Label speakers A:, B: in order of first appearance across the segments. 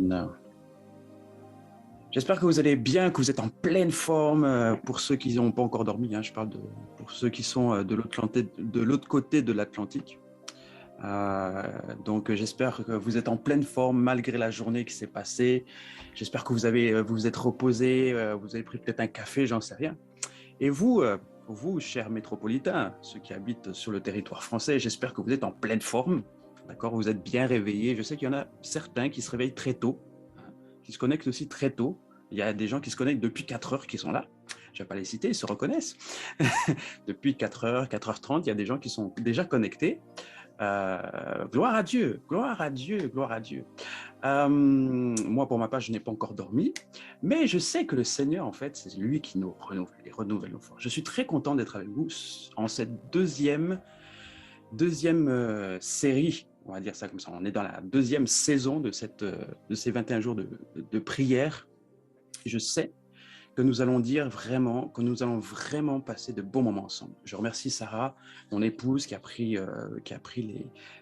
A: Non. J'espère que vous allez bien, que vous êtes en pleine forme. Pour ceux qui n'ont pas encore dormi, hein, je parle pour ceux qui sont de l'autre côté de l'Atlantique. Donc, j'espère que vous êtes en pleine forme malgré la journée qui s'est passée. J'espère que vous vous êtes reposé, vous avez pris peut-être un café, j'en sais rien. Et vous, chers métropolitains, ceux qui habitent sur le territoire français, j'espère que vous êtes en pleine forme. D'accord, vous êtes bien réveillés. Je sais qu'il y en a certains qui se réveillent très tôt, hein, qui se connectent aussi très tôt. Il y a des gens qui se connectent depuis 4 heures qui sont là. Je ne vais pas les citer, ils se reconnaissent. Depuis 4 heures, 4h30, il y a des gens qui sont déjà connectés. Gloire à Dieu, gloire à Dieu, gloire à Dieu. Moi, pour ma part, je n'ai pas encore dormi, mais je sais que le Seigneur, en fait, c'est lui qui nous renouvelle nos forces. Je suis très content d'être avec vous en cette deuxième série, on va dire ça comme ça. On est dans la deuxième saison de ces 21 jours de prière. Je sais que nous allons vraiment passer de bons moments ensemble. Je remercie Sarah, mon épouse, qui a pris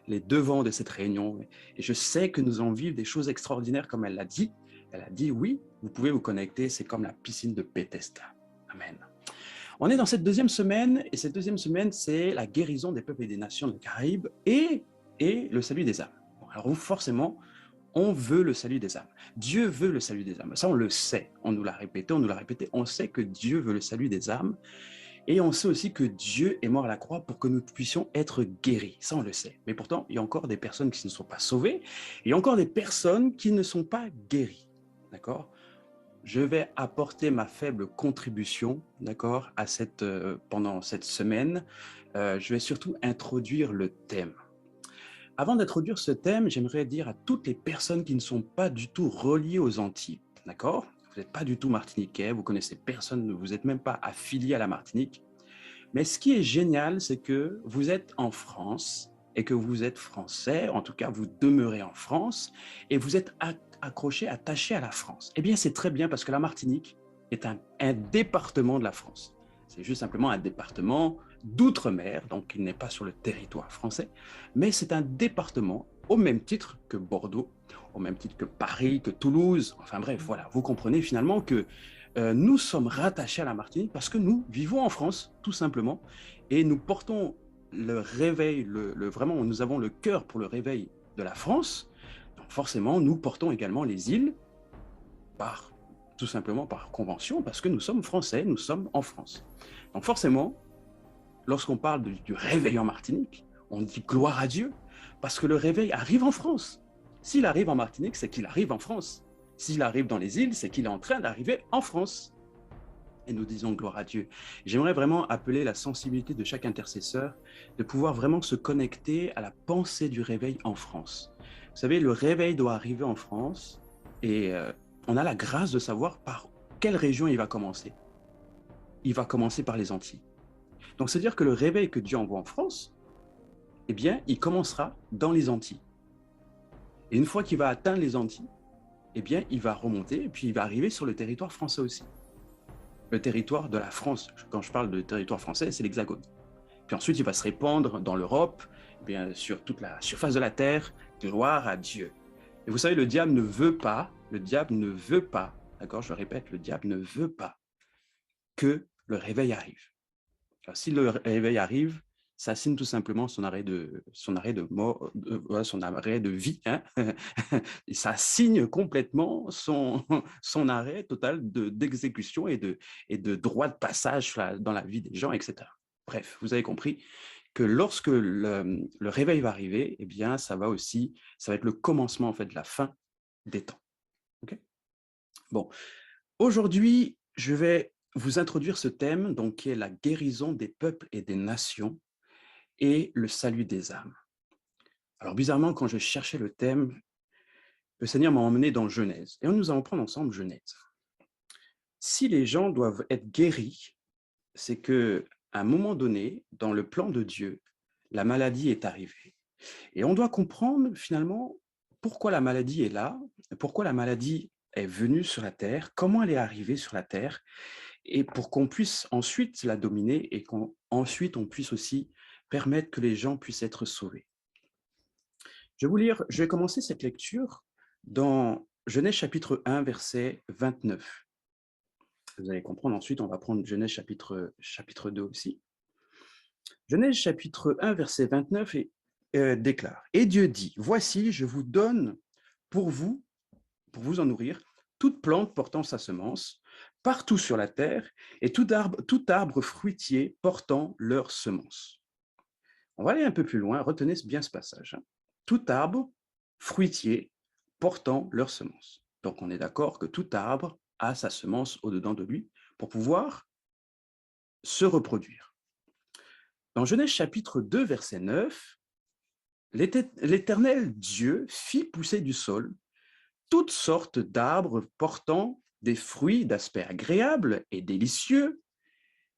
A: les devants de cette réunion. Et je sais que nous allons vivre des choses extraordinaires, comme elle l'a dit. Elle a dit, oui, vous pouvez vous connecter, c'est comme la piscine de Bethesda. Amen. On est dans cette deuxième semaine, et cette deuxième semaine, c'est la guérison des peuples et des nations des Caraïbes et le salut des âmes. Bon, alors forcément, on veut le salut des âmes. Dieu veut le salut des âmes. Ça, on le sait. On nous l'a répété, on nous l'a répété. On sait que Dieu veut le salut des âmes. Et on sait aussi que Dieu est mort à la croix pour que nous puissions être guéris. Ça, on le sait. Mais pourtant, il y a encore des personnes qui ne sont pas sauvées. Et il y a encore des personnes qui ne sont pas guéries. D'accord ? Je vais apporter ma faible contribution, d'accord, pendant cette semaine. Je vais surtout introduire le thème. Avant d'introduire ce thème, j'aimerais dire à toutes les personnes qui ne sont pas du tout reliées aux Antilles, d'accord? Vous n'êtes pas du tout martiniquais, vous connaissez personne, vous n'êtes même pas affilié à la Martinique. Mais ce qui est génial, c'est que vous êtes en France et que vous êtes français, en tout cas vous demeurez en France et vous êtes accroché, attaché à la France. Eh bien, c'est très bien parce que la Martinique est un département de la France. C'est juste simplement un département d'outre-mer, donc il n'est pas sur le territoire français, mais c'est un département au même titre que Bordeaux, au même titre que Paris, que Toulouse. Enfin bref, voilà, vous comprenez finalement que nous sommes rattachés à la Martinique parce que nous vivons en France, tout simplement, et nous portons le réveil, vraiment, nous avons le cœur pour le réveil de la France. Donc forcément, nous portons également les îles tout simplement par convention, parce que nous sommes français, nous sommes en France. Donc forcément, lorsqu'on parle du réveil en Martinique, on dit gloire à Dieu, parce que le réveil arrive en France. S'il arrive en Martinique, c'est qu'il arrive en France. S'il arrive dans les îles, c'est qu'il est en train d'arriver en France. Et nous disons gloire à Dieu. J'aimerais vraiment appeler la sensibilité de chaque intercesseur de pouvoir vraiment se connecter à la pensée du réveil en France. Vous savez, le réveil doit arriver en France et on a la grâce de savoir par quelle région il va commencer. Il va commencer par les Antilles. Donc, c'est-à-dire que le réveil que Dieu envoie en France, eh bien, il commencera dans les Antilles. Et une fois qu'il va atteindre les Antilles, eh bien, il va remonter et puis il va arriver sur le territoire français aussi. Le territoire de la France, quand je parle de territoire français, c'est l'Hexagone. Puis ensuite, il va se répandre dans l'Europe, eh bien sur toute la surface de la terre. Gloire à Dieu. Et vous savez, le diable ne veut pas, d'accord, je le répète, le diable ne veut pas que le réveil arrive. Alors, si le réveil arrive, ça signe tout simplement son arrêt de vie. Hein. Et ça signe complètement son arrêt total d'exécution et de droit de passage dans la vie des gens, etc. Bref, vous avez compris que lorsque le réveil va arriver, eh bien, ça va être le commencement en fait de la fin des temps. Okay. Bon, aujourd'hui, je vais vous introduire ce thème, donc qui est la guérison des peuples et des nations et le salut des âmes. Alors bizarrement, quand je cherchais le thème, le Seigneur m'a emmené dans Genèse et nous allons prendre ensemble Genèse. Si les gens doivent être guéris, c'est que à un moment donné, dans le plan de Dieu, la maladie est arrivée. Et on doit comprendre finalement pourquoi la maladie est là, pourquoi la maladie est venue sur la terre, comment elle est arrivée sur la terre, et pour qu'on puisse ensuite la dominer et qu'ensuite on puisse aussi permettre que les gens puissent être sauvés. Je vais commencer cette lecture dans Genèse chapitre 1, verset 29. Vous allez comprendre ensuite, on va prendre Genèse chapitre 2 aussi. Genèse chapitre 1, verset 29 déclare, « Et Dieu dit, voici, je vous donne pour vous en nourrir, toute plante portant sa semence, partout sur la terre, et tout arbre fruitier portant leur semence. » On va aller un peu plus loin, retenez bien ce passage. Tout arbre fruitier portant leur semence. Donc on est d'accord que tout arbre a sa semence au-dedans de lui pour pouvoir se reproduire. Dans Genèse chapitre 2, verset 9, l'Éternel Dieu fit pousser du sol toutes sortes d'arbres portant des fruits d'aspect agréable et délicieux,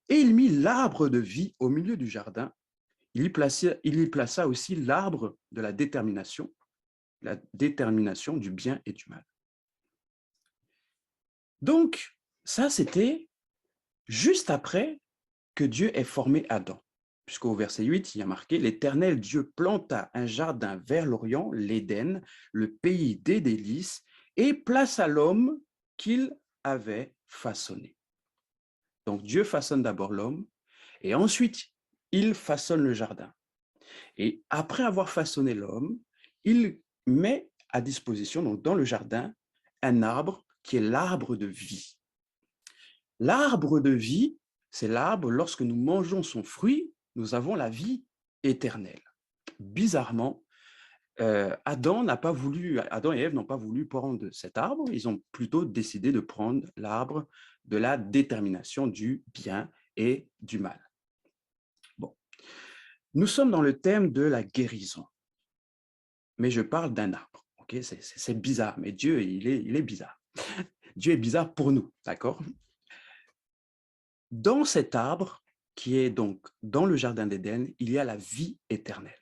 A: et il mit l'arbre de vie au milieu du jardin. Il y plaça aussi l'arbre de la détermination du bien et du mal. Donc, ça, c'était juste après que Dieu ait formé Adam. Puisqu'au verset 8, il y a marqué « L'Éternel Dieu planta un jardin vers l'Orient, l'Éden, le pays des délices, et plaça l'homme qu'il avait façonné. » Donc Dieu façonne d'abord l'homme, et ensuite il façonne le jardin. Et après avoir façonné l'homme, il met à disposition, donc dans le jardin, un arbre qui est l'arbre de vie. L'arbre de vie, c'est l'arbre, lorsque nous mangeons son fruit, nous avons la vie éternelle. Bizarrement, Adam et Ève n'ont pas voulu prendre cet arbre, ils ont plutôt décidé de prendre l'arbre de la détermination du bien et du mal. Bon, nous sommes dans le thème de la guérison, mais je parle d'un arbre. Okay, c'est bizarre, mais Dieu, il est bizarre. Dieu est bizarre pour nous, d'accord? Dans cet arbre, qui est donc dans le jardin d'Éden, il y a la vie éternelle.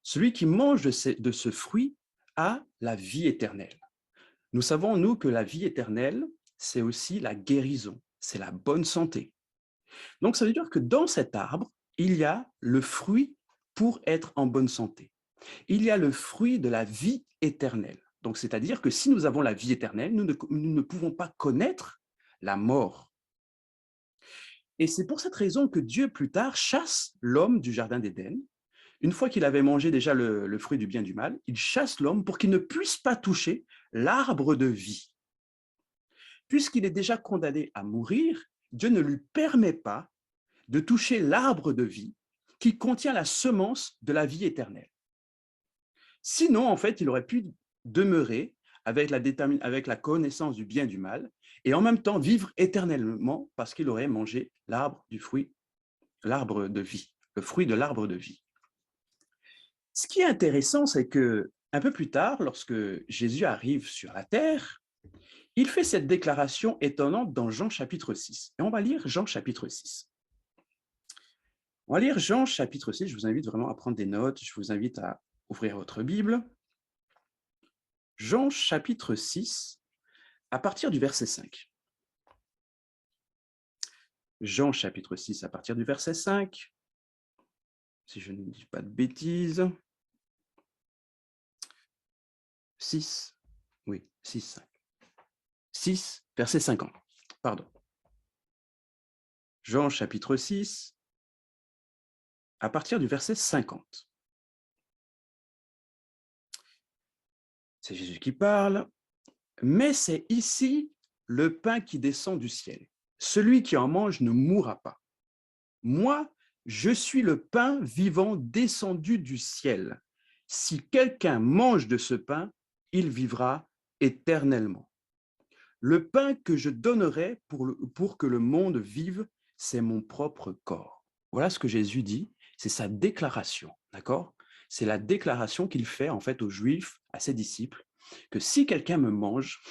A: Celui qui mange de ce fruit a la vie éternelle. Nous savons, nous, que la vie éternelle, c'est aussi la guérison, c'est la bonne santé. Donc, ça veut dire que dans cet arbre, il y a le fruit pour être en bonne santé. Il y a le fruit de la vie éternelle. Donc, c'est-à-dire que si nous avons la vie éternelle, nous ne pouvons pas connaître la mort. Et c'est pour cette raison que Dieu, plus tard, chasse l'homme du jardin d'Éden. Une fois qu'il avait mangé déjà le fruit du bien et du mal, il chasse l'homme pour qu'il ne puisse pas toucher l'arbre de vie. Puisqu'il est déjà condamné à mourir, Dieu ne lui permet pas de toucher l'arbre de vie qui contient la semence de la vie éternelle. Sinon, en fait, il aurait pu demeurer avec la connaissance du bien et du mal et en même temps vivre éternellement parce qu'il aurait mangé l'arbre de vie, le fruit de l'arbre de vie. Ce qui est intéressant, c'est que un peu plus tard, lorsque Jésus arrive sur la terre, il fait cette déclaration étonnante dans Jean chapitre 6. Et on va lire Jean chapitre 6. On va lire Jean chapitre 6. Je vous invite vraiment à prendre des notes. Je vous invite à ouvrir votre Bible. Jean chapitre 6, à partir du verset 5. Jean chapitre 6, à partir du verset 5. Si je ne dis pas de bêtises. 6, oui, 6, 5. 6, verset 50. Pardon. Jean chapitre 6, à partir du verset 50. C'est Jésus qui parle. « Mais c'est ici le pain qui descend du ciel. Celui qui en mange ne mourra pas. Moi, je suis le pain vivant descendu du ciel. Si quelqu'un mange de ce pain, il vivra éternellement. Le pain que je donnerai pour que le monde vive, c'est mon propre corps. » Voilà ce que Jésus dit, c'est sa déclaration, d'accord? C'est la déclaration qu'il fait en fait aux Juifs, à ses disciples, que si quelqu'un me mange,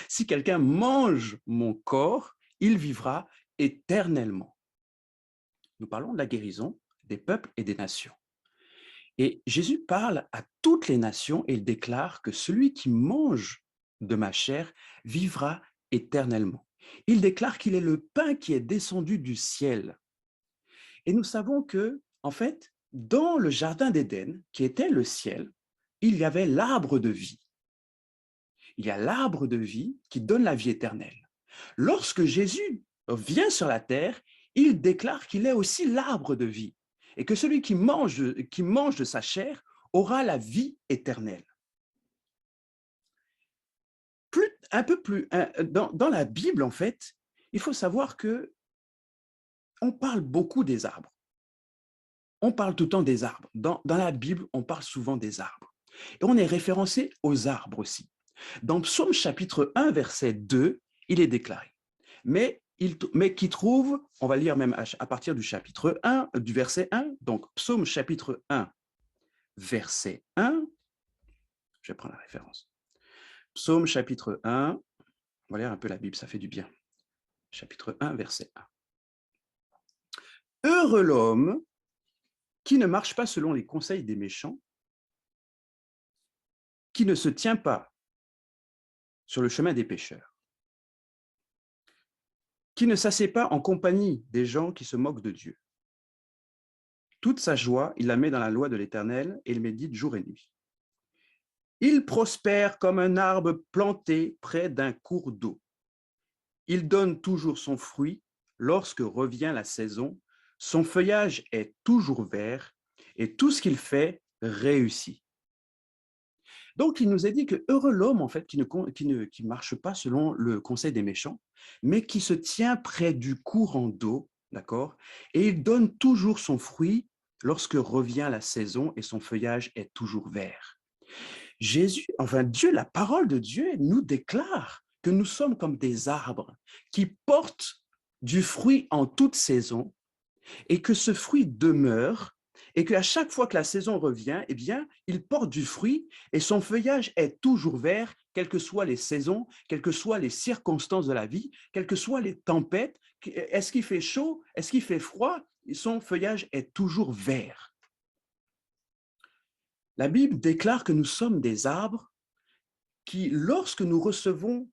A: si quelqu'un mange mon corps, il vivra éternellement. Nous parlons de la guérison des peuples et des nations. Et Jésus parle à toutes les nations et il déclare que celui qui mange de ma chair vivra éternellement. Il déclare qu'il est le pain qui est descendu du ciel. Et nous savons que, en fait, dans le jardin d'Éden, qui était le ciel, il y avait l'arbre de vie. il y a l'arbre de vie qui donne la vie éternelle. Lorsque Jésus vient sur la terre, il déclare qu'il est aussi l'arbre de vie et que celui qui mange de sa chair aura la vie éternelle. Un peu plus, dans la Bible, en fait, il faut savoir que on parle beaucoup des arbres. On parle tout le temps des arbres. Dans la Bible, on parle souvent des arbres. Et on est référencé aux arbres aussi. Dans Psaume chapitre 1, verset 2, il est déclaré. Mais qui trouve, on va lire même à partir du chapitre 1, du verset 1, donc Psaume chapitre 1, verset 1, je vais prendre la référence. Psaume chapitre 1, on va lire un peu la Bible, ça fait du bien. Chapitre 1, verset 1. Heureux l'homme qui ne marche pas selon les conseils des méchants, qui ne se tient pas sur le chemin des pécheurs, qui ne s'assied pas en compagnie des gens qui se moquent de Dieu. Toute sa joie, il la met dans la loi de l'Éternel et il médite jour et nuit. Il prospère comme un arbre planté près d'un cours d'eau. Il donne toujours son fruit lorsque revient la saison. Son feuillage est toujours vert et tout ce qu'il fait réussit. Donc, il nous est dit que heureux l'homme, en fait, qui marche pas selon le conseil des méchants, mais qui se tient près du courant d'eau, d'accord? Et il donne toujours son fruit lorsque revient la saison et son feuillage est toujours vert. Dieu, la parole de Dieu nous déclare que nous sommes comme des arbres qui portent du fruit en toute saison et que ce fruit demeure et qu'à chaque fois que la saison revient, eh bien, il porte du fruit et son feuillage est toujours vert, quelles que soient les saisons, quelles que soient les circonstances de la vie, quelles que soient les tempêtes. Est-ce qu'il fait chaud? Est-ce qu'il fait froid? Son feuillage est toujours vert. La Bible déclare que nous sommes des arbres qui, lorsque nous recevons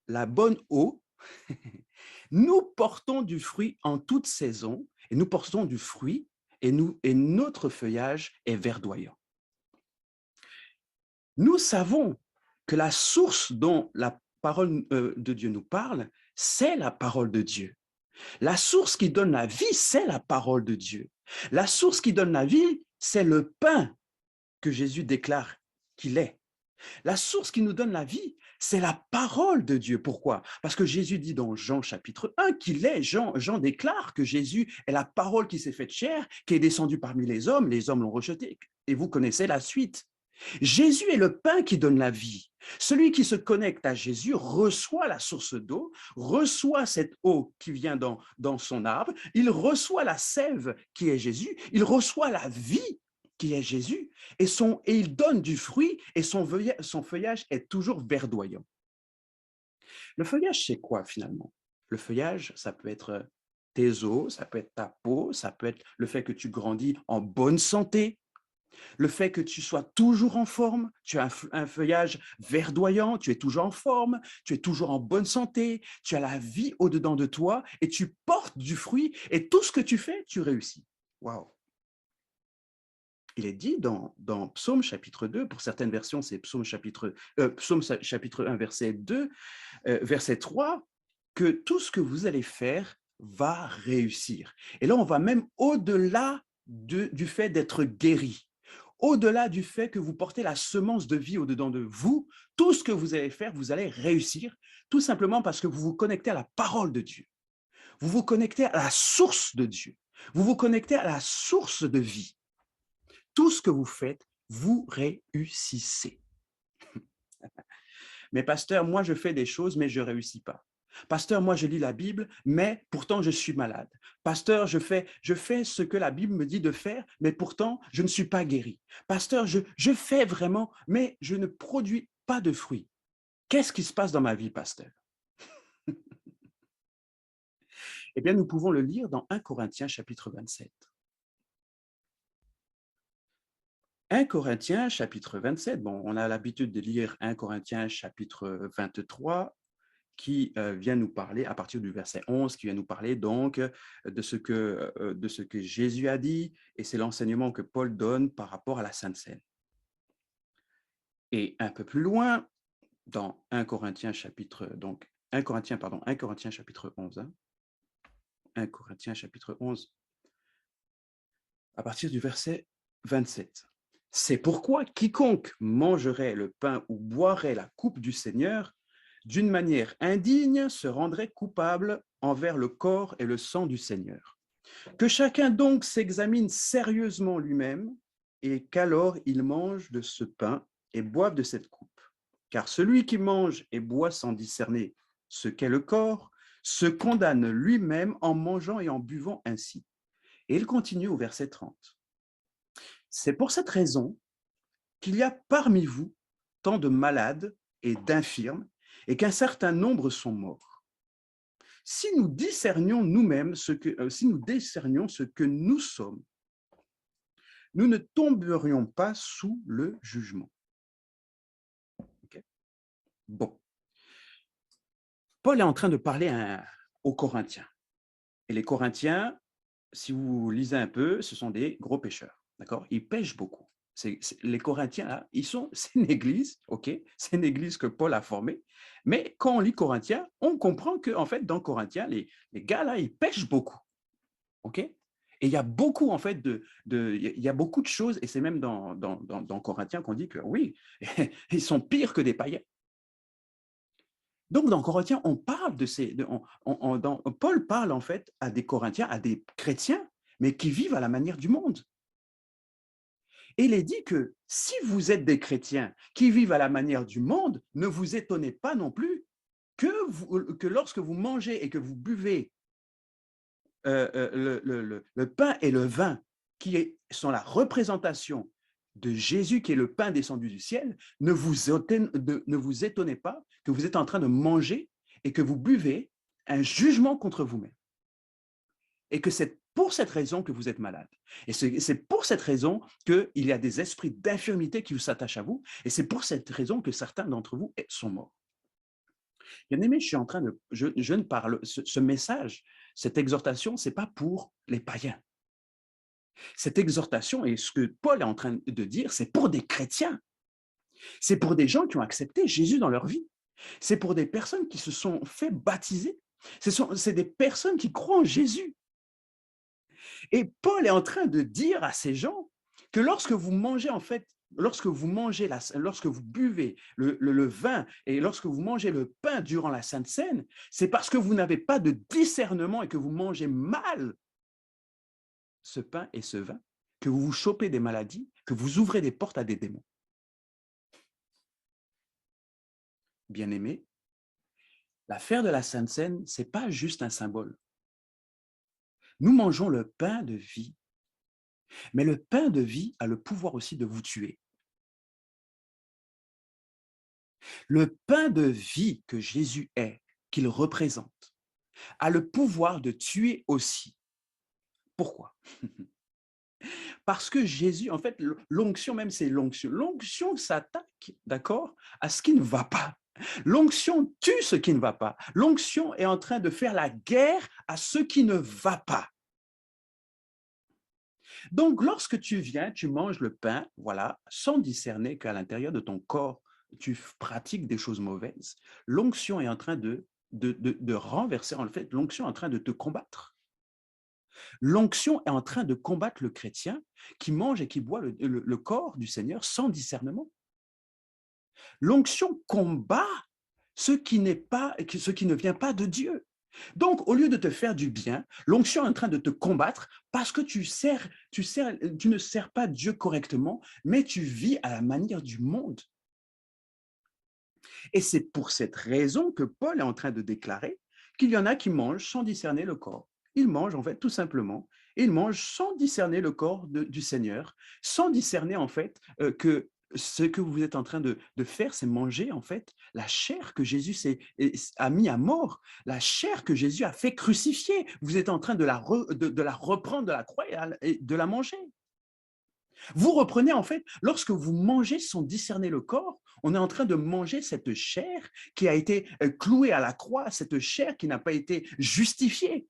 A: la bonne eau, nous portons du fruit en toute saison et nous portons du fruit et notre feuillage est verdoyant. Nous savons que la source dont la parole de Dieu nous parle, c'est la parole de Dieu. La source qui donne la vie, c'est la parole de Dieu. La source qui donne la vie, c'est le pain que Jésus déclare qu'il est. La source qui nous donne la vie, c'est la parole de Dieu. Pourquoi? Parce que Jésus dit dans Jean chapitre 1 qu'il est, Jean déclare que Jésus est la parole qui s'est faite chair, qui est descendue parmi les hommes l'ont rejeté. Et vous connaissez la suite. Jésus est le pain qui donne la vie. Celui qui se connecte à Jésus reçoit la source d'eau, reçoit cette eau qui vient dans son arbre, il reçoit la sève qui est Jésus, il reçoit la vie qui est Jésus, et il donne du fruit, et son feuillage est toujours verdoyant. Le feuillage, c'est quoi finalement? Le feuillage, ça peut être tes os, ça peut être ta peau, ça peut être le fait que tu grandis en bonne santé, le fait que tu sois toujours en forme, tu as un feuillage verdoyant, tu es toujours en forme, tu es toujours en bonne santé, tu as la vie au-dedans de toi et tu portes du fruit et tout ce que tu fais, tu réussis. Waouh! Il est dit dans Psaume chapitre 2, pour certaines versions, c'est Psaume chapitre 1, verset 2, verset 3, que tout ce que vous allez faire va réussir. Et là, on va même au-delà du fait d'être guéri. Au-delà du fait que vous portez la semence de vie au-dedans de vous, tout ce que vous allez faire, vous allez réussir, tout simplement parce que vous vous connectez à la parole de Dieu. Vous vous connectez à la source de Dieu. Vous vous connectez à la source de vie. Tout ce que vous faites, vous réussissez. Mais pasteur, moi je fais des choses, mais je ne réussis pas. Pasteur, moi je lis la Bible, mais pourtant je suis malade. Pasteur, je fais ce que la Bible me dit de faire, mais pourtant je ne suis pas guéri. Pasteur, je fais vraiment, mais je ne produis pas de fruits. Qu'est-ce qui se passe dans ma vie, pasteur? Eh bien, nous pouvons le lire dans 1 Corinthiens chapitre 27. 1 Corinthiens chapitre 27, bon, on a l'habitude de lire 1 Corinthiens chapitre 23 qui vient nous parler à partir du verset 11, qui vient nous parler donc de ce que Jésus a dit, et c'est l'enseignement que Paul donne par rapport à la Sainte Seine. Et un peu plus loin, dans 1 Corinthiens chapitre, donc 1 Corinthiens, pardon, 1 Corinthiens chapitre 11, hein, 1 Corinthiens chapitre 11, à partir du verset 27. C'est pourquoi quiconque mangerait le pain ou boirait la coupe du Seigneur d'une manière indigne se rendrait coupable envers le corps et le sang du Seigneur. Que chacun donc s'examine sérieusement lui-même et qu'alors il mange de ce pain et boive de cette coupe. Car celui qui mange et boit sans discerner ce qu'est le corps se condamne lui-même en mangeant et en buvant ainsi. Et il continue au verset 30. C'est pour cette raison qu'il y a parmi vous tant de malades et d'infirmes et qu'un certain nombre sont morts. Si nous discernions nous-mêmes si nous discernions ce que nous sommes, nous ne tomberions pas sous le jugement. Okay? Bon. Paul est en train de parler aux Corinthiens. Et les Corinthiens, si vous lisez un peu, ce sont des gros pêcheurs. D'accord? Ils pêchent beaucoup. Les Corinthiens, là, c'est une église, ok? C'est une église que Paul a formée. Mais quand on lit Corinthiens, on comprend qu'en fait, dans Corinthiens, les gars, là, ils pêchent beaucoup. Ok? Et il y a beaucoup, en fait, il y a beaucoup de choses, et c'est même dans Corinthiens qu'on dit que oui, ils sont pires que des païens. Donc, dans Corinthiens, on parle de ces. Paul parle en fait à des Corinthiens, à des chrétiens, mais qui vivent à la manière du monde. Et il est dit que si vous êtes des chrétiens qui vivent à la manière du monde, ne vous étonnez pas non plus que lorsque vous mangez et que vous buvez le pain et le vin, sont la représentation de Jésus, qui est le pain descendu du ciel, ne vous étonnez pas que vous êtes en train de manger et que vous buvez un jugement contre vous-même. Et que c'est pour cette raison que vous êtes malade. Et c'est pour cette raison qu'il y a des esprits d'infirmité qui s'attachent à vous. Et c'est pour cette raison que certains d'entre vous sont morts. Bien-aimé, je ne parle, ce message, cette exhortation, ce n'est pas pour les païens. Cette exhortation, et ce que Paul est en train de dire, c'est pour des chrétiens. C'est pour des gens qui ont accepté Jésus dans leur vie. C'est pour des personnes qui se sont fait baptiser. C'est des personnes qui croient en Jésus. Et Paul est en train de dire à ces gens que lorsque vous mangez, en fait, lorsque vous buvez le vin et lorsque vous mangez le pain durant la Sainte Seine, c'est parce que vous n'avez pas de discernement et que vous mangez mal ce pain et ce vin, que vous vous chopez des maladies, que vous ouvrez des portes à des démons. Bien-aimés, l'affaire de la Sainte Seine, ce n'est pas juste un symbole. Nous mangeons le pain de vie, mais le pain de vie a le pouvoir aussi de vous tuer. Le pain de vie que Jésus est, qu'il représente, a le pouvoir de tuer aussi. Pourquoi? Parce que Jésus, en fait, l'onction même, c'est l'onction. L'onction s'attaque, d'accord, à ce qui ne va pas. L'onction tue ce qui ne va pas. L'onction est en train de faire la guerre à ce qui ne va pas. Donc, lorsque tu viens, tu manges le pain, voilà, sans discerner qu'à l'intérieur de ton corps, tu pratiques des choses mauvaises, l'onction est en train de renverser, en fait, l'onction est en train de te combattre. L'onction est en train de combattre le chrétien qui mange et qui boit le corps du Seigneur sans discernement. L'onction combat ce qui ne vient pas de Dieu. Donc, au lieu de te faire du bien, l'onction est en train de te combattre parce que tu ne sers pas Dieu correctement, mais tu vis à la manière du monde. Et c'est pour cette raison que Paul est en train de déclarer qu'il y en a qui mangent sans discerner le corps. Ils mangent, en fait, tout simplement, ils mangent sans discerner le corps du Seigneur, sans discerner, en fait, que ce que vous êtes en train de faire, c'est manger, en fait, la chair que Jésus a mis à mort, la chair que Jésus a fait crucifier. Vous êtes en train de la reprendre de la croix et de la manger. Vous reprenez, en fait, lorsque vous mangez sans discerner le corps, on est en train de manger cette chair qui a été clouée à la croix, cette chair qui n'a pas été justifiée.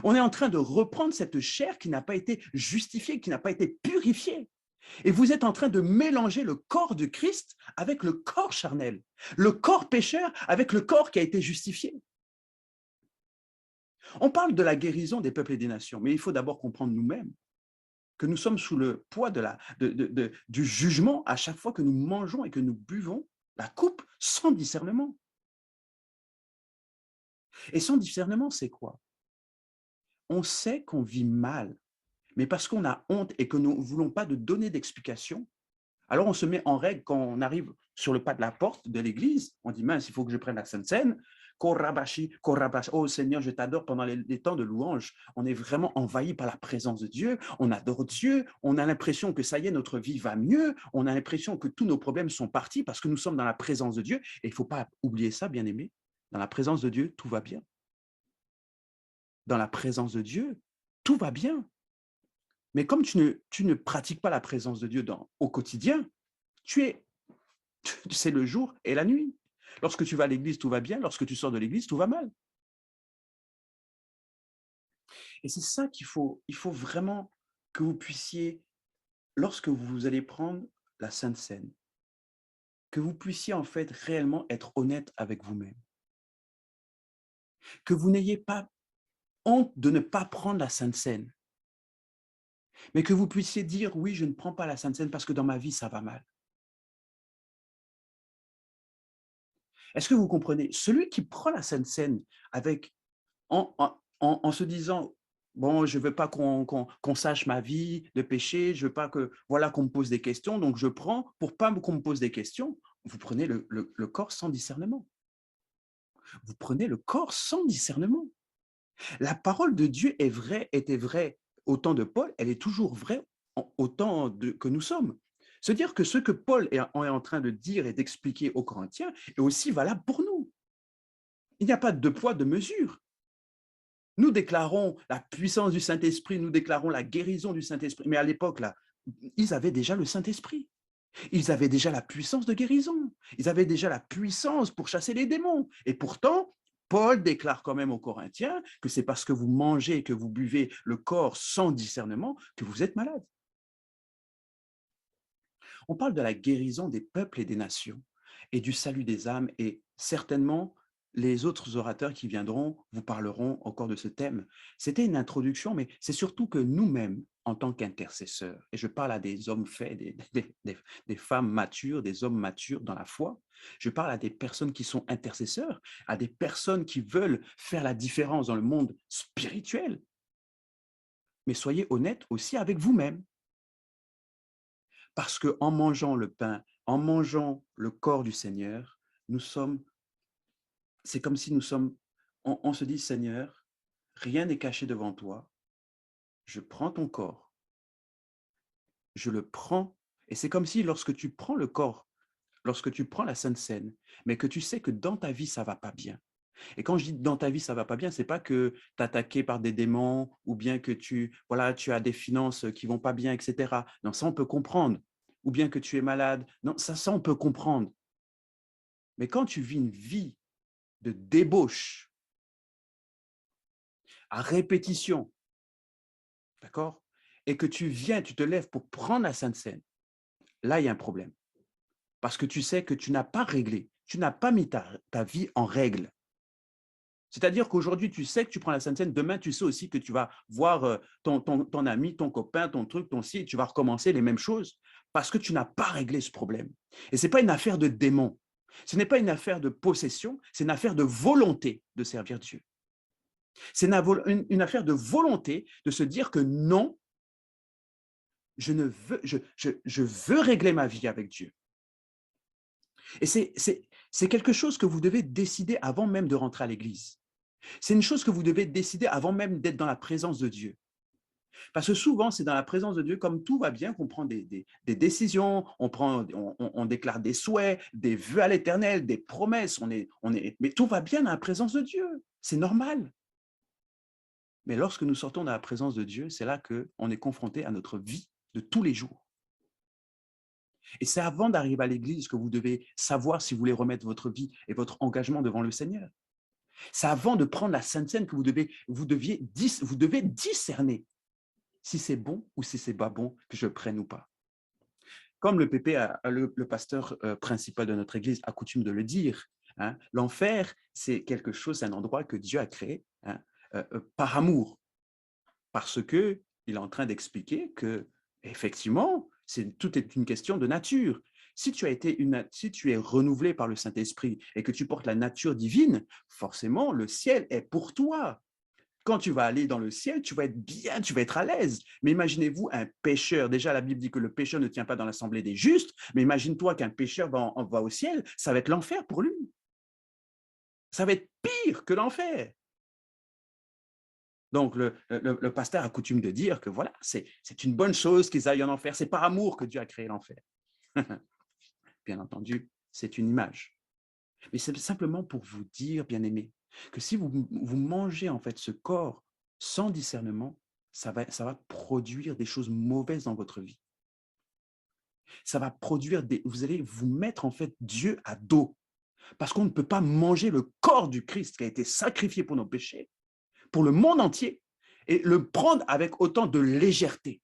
A: On est en train de reprendre cette chair qui n'a pas été justifiée, qui n'a pas été purifiée. Et vous êtes en train de mélanger le corps de Christ avec le corps charnel, le corps pécheur avec le corps qui a été justifié. On parle de la guérison des peuples et des nations, mais il faut d'abord comprendre nous-mêmes que nous sommes sous le poids du jugement à chaque fois que nous mangeons et que nous buvons la coupe sans discernement. Et sans discernement, c'est quoi? On sait qu'on vit mal, mais parce qu'on a honte et que nous ne voulons pas de donner d'explication, alors on se met en règle quand on arrive sur le pas de la porte de l'église. On dit, mince, il faut que je prenne la Sainte Seine. Korabashi, korabashi. Oh Seigneur, je t'adore pendant les temps de louange. On est vraiment envahi par la présence de Dieu. On adore Dieu. On a l'impression que ça y est, notre vie va mieux. On a l'impression que tous nos problèmes sont partis parce que nous sommes dans la présence de Dieu. Et il ne faut pas oublier ça, bien aimé. Dans la présence de Dieu, tout va bien. Dans la présence de Dieu, tout va bien. Mais comme tu ne pratiques pas la présence de Dieu au quotidien, c'est le jour et la nuit. Lorsque tu vas à l'église, tout va bien. Lorsque tu sors de l'église, tout va mal. Et c'est ça il faut vraiment que vous puissiez, lorsque vous allez prendre la Sainte Seine, que vous puissiez en fait réellement être honnête avec vous-même. Que vous n'ayez pas honte de ne pas prendre la Sainte Seine, mais que vous puissiez dire, oui, je ne prends pas la Sainte Seine parce que dans ma vie, ça va mal. Est-ce que vous comprenez? Celui qui prend la Sainte Seine avec, en se disant, bon, je ne veux pas qu'on sache ma vie de péché, je ne veux pas qu'on me pose des questions, donc je prends, pour pas qu'on me pose des questions, vous prenez le corps sans discernement. Vous prenez le corps sans discernement. La parole de Dieu était vraie au temps de Paul, elle est toujours vraie au temps que nous sommes. Se dire que ce que Paul est en train de dire et d'expliquer aux Corinthiens est aussi valable pour nous. Il n'y a pas de poids, de mesure. Nous déclarons la puissance du Saint-Esprit, nous déclarons la guérison du Saint-Esprit. Mais à l'époque, là, ils avaient déjà le Saint-Esprit. Ils avaient déjà la puissance de guérison. Ils avaient déjà la puissance pour chasser les démons. Et pourtant, Paul déclare quand même aux Corinthiens que c'est parce que vous mangez et que vous buvez le corps sans discernement que vous êtes malade. On parle de la guérison des peuples et des nations et du salut des âmes, et certainement les autres orateurs qui viendront vous parleront encore de ce thème. C'était une introduction, mais c'est surtout que nous-mêmes, en tant qu'intercesseurs, et je parle à des hommes faits, des femmes matures, des hommes matures dans la foi, je parle à des personnes qui sont intercesseurs, à des personnes qui veulent faire la différence dans le monde spirituel, mais soyez honnêtes aussi avec vous-même. Parce qu'en mangeant le pain, en mangeant le corps du Seigneur, c'est comme si on se dit, Seigneur, rien n'est caché devant toi, je prends ton corps, je le prends, et c'est comme si lorsque tu prends le corps, lorsque tu prends la Sainte Seine, mais que tu sais que dans ta vie, ça ne va pas bien. Et quand je dis dans ta vie, ça ne va pas bien, ce n'est pas que tu es attaqué par des démons ou bien que tu as des finances qui ne vont pas bien, etc. Non, ça, on peut comprendre. Ou bien que tu es malade. Non, ça, on peut comprendre. Mais quand tu vis une vie de débauche à répétition, d'accord, et que tu te lèves pour prendre la Sainte Seine, là, il y a un problème. Parce que tu sais que tu n'as pas réglé, tu n'as pas mis ta vie en règle. C'est-à-dire qu'aujourd'hui, tu sais que tu prends la Sainte Seine, demain, tu sais aussi que tu vas voir ton ami, ton copain, ton truc, ton ci, tu vas recommencer les mêmes choses parce que tu n'as pas réglé ce problème. Et ce n'est pas une affaire de démon, ce n'est pas une affaire de possession, c'est une affaire de volonté de servir Dieu. C'est une affaire de volonté de se dire que non, je veux régler ma vie avec Dieu. Et c'est quelque chose que vous devez décider avant même de rentrer à l'église. C'est une chose que vous devez décider avant même d'être dans la présence de Dieu. Parce que souvent, c'est dans la présence de Dieu, comme tout va bien, qu'on prend des décisions, on déclare des souhaits, des vœux à l'Éternel, des promesses. Mais tout va bien dans la présence de Dieu. C'est normal. Mais lorsque nous sortons dans la présence de Dieu, c'est là qu'on est confronté à notre vie de tous les jours. Et c'est avant d'arriver à l'église que vous devez savoir si vous voulez remettre votre vie et votre engagement devant le Seigneur. C'est avant de prendre la Sainte Seine que vous devez discerner si c'est bon ou si c'est pas bon que je prenne ou pas. comme le pasteur principal de notre Église a coutume de le dire, hein, l'enfer, c'est quelque chose, c'est un endroit que Dieu a créé, hein, par amour, parce qu'il est en train d'expliquer que, effectivement, tout est une question de nature. Si si tu es renouvelé par le Saint-Esprit et que tu portes la nature divine, forcément, le ciel est pour toi. Quand tu vas aller dans le ciel, tu vas être bien, tu vas être à l'aise. Mais imaginez-vous un pécheur. Déjà, la Bible dit que le pécheur ne tient pas dans l'assemblée des justes, mais imagine-toi qu'un pécheur va au ciel, ça va être l'enfer pour lui. Ça va être pire que l'enfer. Donc, le pasteur a coutume de dire que voilà, c'est une bonne chose qu'ils aillent en enfer. C'est par amour que Dieu a créé l'enfer. Bien entendu, c'est une image. Mais c'est simplement pour vous dire, bien-aimés, que si vous mangez en fait ce corps sans discernement, ça va produire des choses mauvaises dans votre vie. Ça va produire vous allez vous mettre en fait Dieu à dos. Parce qu'on ne peut pas manger le corps du Christ qui a été sacrifié pour nos péchés, pour le monde entier, et le prendre avec autant de légèreté.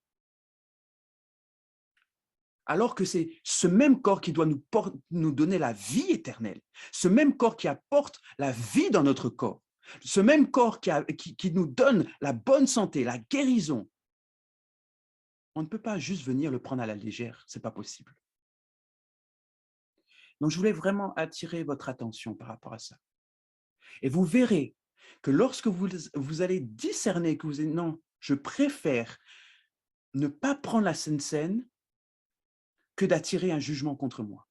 A: Alors que c'est ce même corps qui doit nous donner la vie éternelle, ce même corps qui apporte la vie dans notre corps, ce même corps qui nous donne la bonne santé, la guérison. On ne peut pas juste venir le prendre à la légère, ce n'est pas possible. Donc, je voulais vraiment attirer votre attention par rapport à ça. Et vous verrez que lorsque vous allez discerner que vous êtes non, je préfère ne pas prendre la Sainte Seine que d'attirer un jugement contre moi.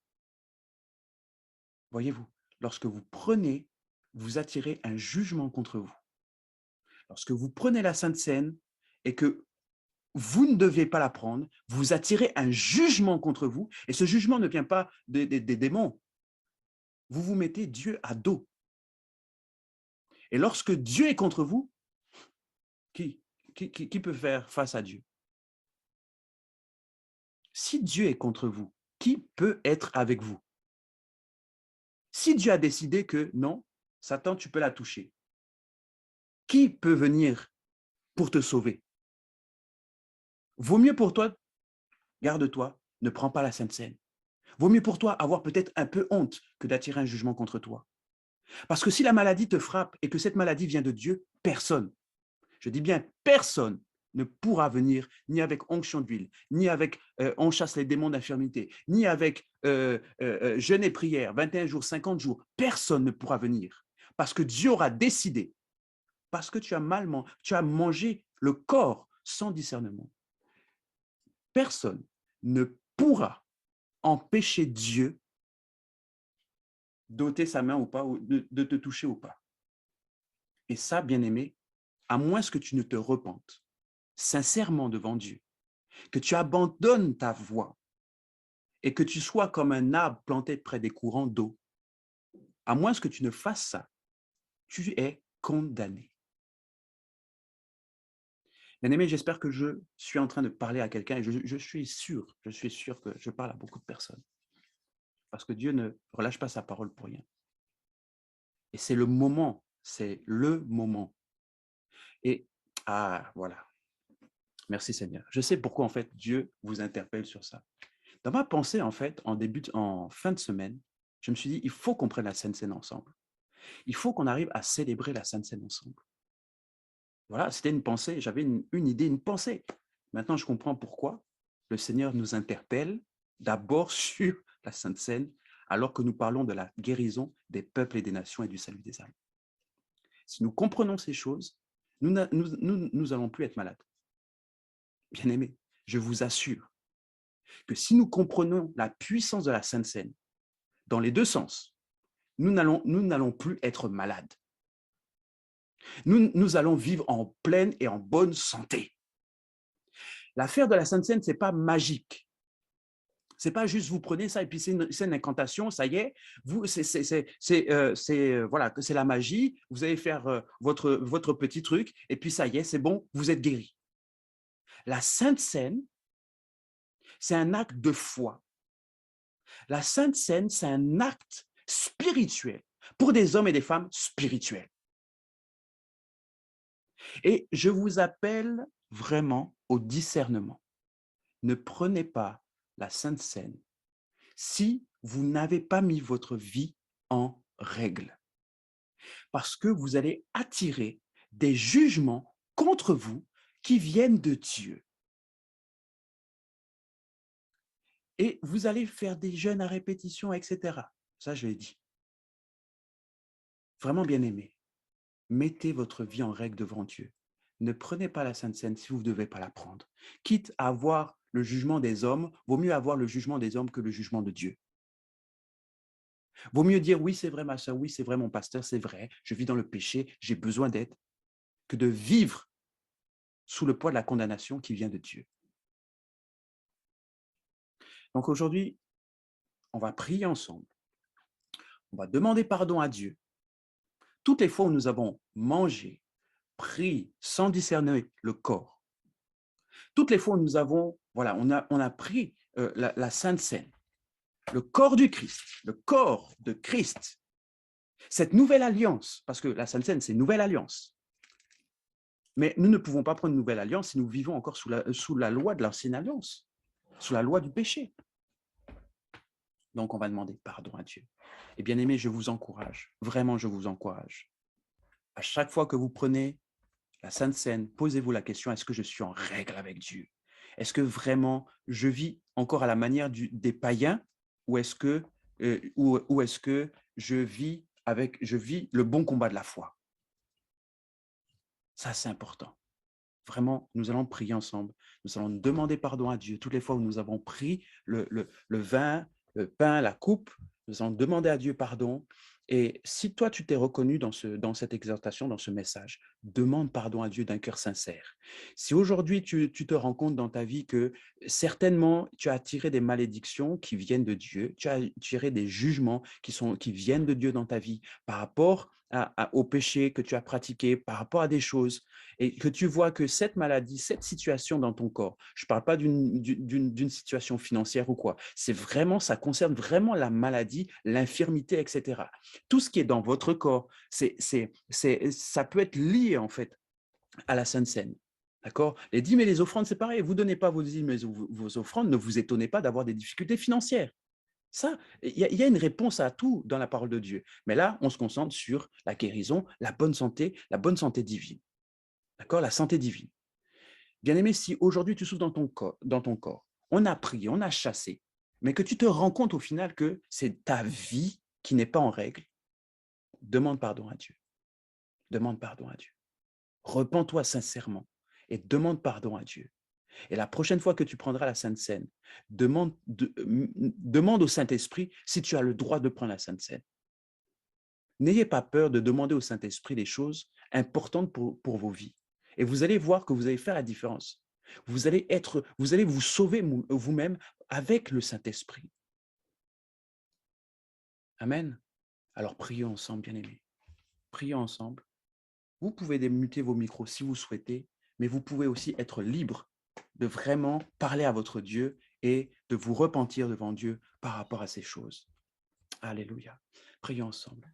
A: Voyez-vous, lorsque vous prenez, vous attirez un jugement contre vous. Lorsque vous prenez la Sainte Seine et que vous ne devez pas la prendre, vous attirez un jugement contre vous, et ce jugement ne vient pas des démons. Vous vous mettez Dieu à dos. Et lorsque Dieu est contre vous, qui peut faire face à Dieu? Si Dieu est contre vous, qui peut être avec vous? Si Dieu a décidé que non, Satan, tu peux la toucher, qui peut venir pour te sauver? Vaut mieux pour toi, garde-toi, ne prends pas la Sainte Seine. Vaut mieux pour toi avoir peut-être un peu honte que d'attirer un jugement contre toi. Parce que si la maladie te frappe et que cette maladie vient de Dieu, personne, je dis bien personne, ne pourra venir ni avec onction d'huile, ni avec on chasse les démons d'infirmité, ni avec jeûne et prière, 21 jours, 50 jours. Personne ne pourra venir. Parce que Dieu aura décidé, parce que tu as mangé le corps sans discernement. Personne ne pourra empêcher Dieu d'ôter sa main ou pas, ou de te toucher ou pas. Et ça, bien-aimé, à moins que tu ne te repentes sincèrement devant Dieu, que tu abandonnes ta voie et que tu sois comme un arbre planté près des courants d'eau, à moins que tu ne fasses ça, tu es condamné. Bien-aimé, j'espère que je suis en train de parler à quelqu'un et je suis sûr que je parle à beaucoup de personnes. Parce que Dieu ne relâche pas sa parole pour rien. Et c'est le moment. Et, voilà. Merci Seigneur. Je sais pourquoi, en fait, Dieu vous interpelle sur ça. Dans ma pensée, en fait, en fin de semaine, je me suis dit, il faut qu'on prenne la Sainte Seine ensemble. Il faut qu'on arrive à célébrer la Sainte Seine ensemble. Voilà, c'était une pensée, j'avais une idée, une pensée. Maintenant, je comprends pourquoi le Seigneur nous interpelle d'abord sur la Sainte Seine, alors que nous parlons de la guérison des peuples et des nations et du salut des âmes. Si nous comprenons ces choses, nous n'allons plus être malades. Bien aimés, je vous assure que si nous comprenons la puissance de la Sainte Seine, dans les deux sens, nous n'allons plus être malades. Nous allons vivre en pleine et en bonne santé. L'affaire de la Sainte Seine, ce n'est pas magique. Ce n'est pas juste vous prenez ça et puis c'est une incantation, ça y est, voilà, c'est la magie, vous allez faire votre petit truc et puis ça y est, c'est bon, vous êtes guéri. La Sainte Seine, c'est un acte de foi. La Sainte Seine, c'est un acte spirituel pour des hommes et des femmes spirituels. Et je vous appelle vraiment au discernement. Ne prenez pas la Sainte Seine si vous n'avez pas mis votre vie en règle. Parce que vous allez attirer des jugements contre vous qui viennent de Dieu. Et vous allez faire des jeûnes à répétition, etc. Ça, je l'ai dit. Vraiment bien aimé, mettez votre vie en règle devant Dieu. Ne prenez pas la Sainte Seine si vous ne devez pas la prendre. Quitte à avoir le jugement des hommes, vaut mieux avoir le jugement des hommes que le jugement de Dieu. Vaut mieux dire, oui, c'est vrai, ma soeur, oui, c'est vrai, mon pasteur, c'est vrai, je vis dans le péché, j'ai besoin d'aide, que de vivre sous le poids de la condamnation qui vient de Dieu. Donc aujourd'hui, on va prier ensemble. On va demander pardon à Dieu. Toutes les fois où nous avons mangé, pris sans discerner le corps, toutes les fois où nous avons, voilà, on a pris la Sainte Seine, le corps du Christ, le corps de Christ, cette nouvelle alliance, parce que la Sainte Seine, c'est une nouvelle alliance. Mais nous ne pouvons pas prendre une nouvelle alliance si nous vivons encore sous la loi de l'ancienne alliance, sous la loi du péché. Donc, on va demander pardon à Dieu. Et bien aimé, je vous encourage, vraiment, je vous encourage. À chaque fois que vous prenez la Sainte Seine, posez-vous la question, est-ce que je suis en règle avec Dieu? Est-ce que vraiment je vis encore à la manière des païens ou est-ce que, est-ce que je vis le bon combat de la foi? Ça, c'est important. Vraiment, nous allons prier ensemble. Nous allons demander pardon à Dieu. Toutes les fois où nous avons pris le vin, le pain, la coupe, nous allons demander à Dieu pardon. Et si toi, tu t'es reconnu dans cette exhortation, dans ce message, demande pardon à Dieu d'un cœur sincère. Si aujourd'hui, tu te rends compte dans ta vie que certainement, tu as attiré des malédictions qui viennent de Dieu, tu as attiré des jugements qui viennent de Dieu dans ta vie par rapport au péché que tu as pratiqué, par rapport à des choses, et que tu vois que cette maladie, cette situation dans ton corps, je ne parle pas d'une situation financière ou quoi, c'est vraiment, ça concerne vraiment la maladie, l'infirmité, etc. Tout ce qui est dans votre corps, ça peut être lié en fait à la Sainte Seine. D'accord? Les dîmes et les offrandes, c'est pareil. Vous ne donnez pas vos dîmes et vos offrandes, ne vous étonnez pas d'avoir des difficultés financières. Ça, il y a une réponse à tout dans la parole de Dieu. Mais là, on se concentre sur la guérison, la bonne santé divine. D'accord? La santé divine. Bien-aimé, si aujourd'hui tu souffres dans ton corps, on a prié, on a chassé, mais que tu te rends compte au final que c'est ta vie qui n'est pas en règle, demande pardon à Dieu. Demande pardon à Dieu. Repens-toi sincèrement et demande pardon à Dieu. Et la prochaine fois que tu prendras la Sainte Seine, demande au Saint-Esprit si tu as le droit de prendre la Sainte Seine. N'ayez pas peur de demander au Saint-Esprit des choses importantes pour vos vies. Et vous allez voir que vous allez faire la différence. Vous allez vous sauver vous-même avec le Saint-Esprit. Amen. Alors prions ensemble, bien-aimés. Prions ensemble. Vous pouvez démuter vos micros si vous souhaitez, mais vous pouvez aussi être libre de vraiment parler à votre Dieu et de vous repentir devant Dieu par rapport à ces choses. Alléluia. Prions ensemble.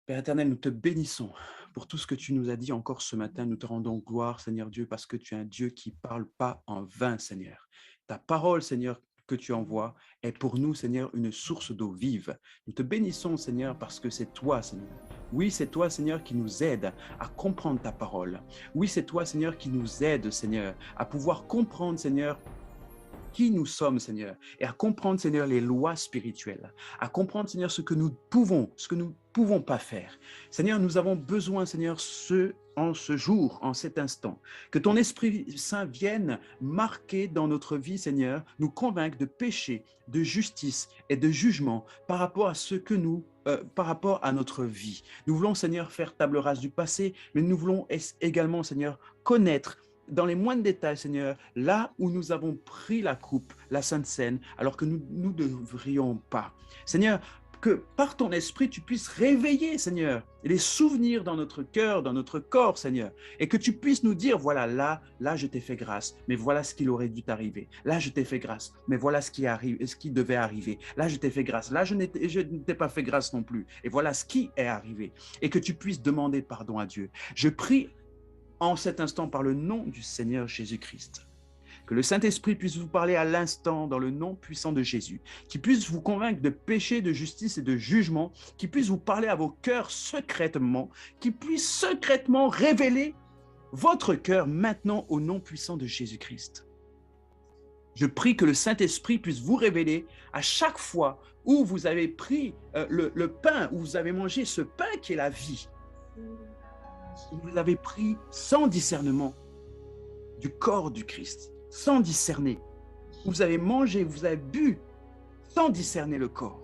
A: Père éternel, nous te bénissons pour tout ce que tu nous as dit encore ce matin. Nous te rendons gloire, Seigneur Dieu, parce que tu es un Dieu qui ne parle pas en vain, Seigneur. Ta parole, Seigneur, que tu envoies est pour nous, Seigneur, une source d'eau vive. Nous te bénissons, Seigneur, parce que c'est toi, Seigneur. Oui, c'est toi, Seigneur, qui nous aide à comprendre ta parole. Oui, c'est toi, Seigneur, qui nous aide, Seigneur, à pouvoir comprendre, Seigneur, qui nous sommes, Seigneur, et à comprendre, Seigneur, les lois spirituelles, à comprendre, Seigneur, ce que nous ne pouvons pas faire. Seigneur, nous avons besoin, Seigneur, en ce jour, en cet instant, que ton Esprit Saint vienne marquer dans notre vie, Seigneur, nous convaincre de péché, de justice et de jugement par rapport à par rapport à notre vie. Nous voulons, Seigneur, faire table rase du passé, mais nous voulons également, Seigneur, connaître dans les moindres détails, Seigneur, là où nous avons pris la coupe, la Sainte Seine, alors que nous ne devrions pas. Seigneur, que par ton esprit, tu puisses réveiller, Seigneur, les souvenirs dans notre cœur, dans notre corps, Seigneur, et que tu puisses nous dire, voilà, là, je t'ai fait grâce, mais voilà ce qu'il aurait dû t'arriver. Là, je t'ai fait grâce, mais voilà ce qui devait arriver. Là, je t'ai fait grâce. Là, je ne t'ai pas fait grâce non plus. Et voilà ce qui est arrivé. Et que tu puisses demander pardon à Dieu. Je prie en cet instant par le nom du Seigneur Jésus-Christ. Que le Saint-Esprit puisse vous parler à l'instant dans le nom puissant de Jésus, qui puisse vous convaincre de péché, de justice et de jugement, qui puisse vous parler à vos cœurs secrètement, qui puisse secrètement révéler votre cœur maintenant au nom puissant de Jésus-Christ. Je prie que le Saint-Esprit puisse vous révéler à chaque fois où vous avez pris le pain, où vous avez mangé ce pain qui est la vie, où vous avez pris sans discernement du corps du Christ, sans discerner. Vous avez mangé, vous avez bu sans discerner le corps.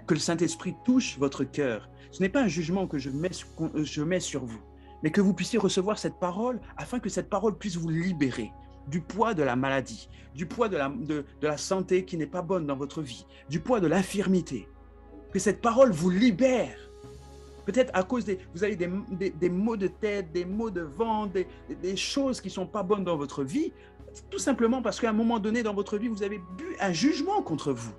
A: Que le Saint-Esprit touche votre cœur. Ce n'est pas un jugement que je mets sur vous, mais que vous puissiez recevoir cette parole afin que cette parole puisse vous libérer du poids de la maladie, du poids de la santé qui n'est pas bonne dans votre vie, du poids de l'infirmité. Que cette parole vous libère. Peut-être à cause vous avez des maux de tête, des maux de ventre, des choses qui ne sont pas bonnes dans votre vie, tout simplement parce qu'à un moment donné dans votre vie, vous avez bu un jugement contre vous.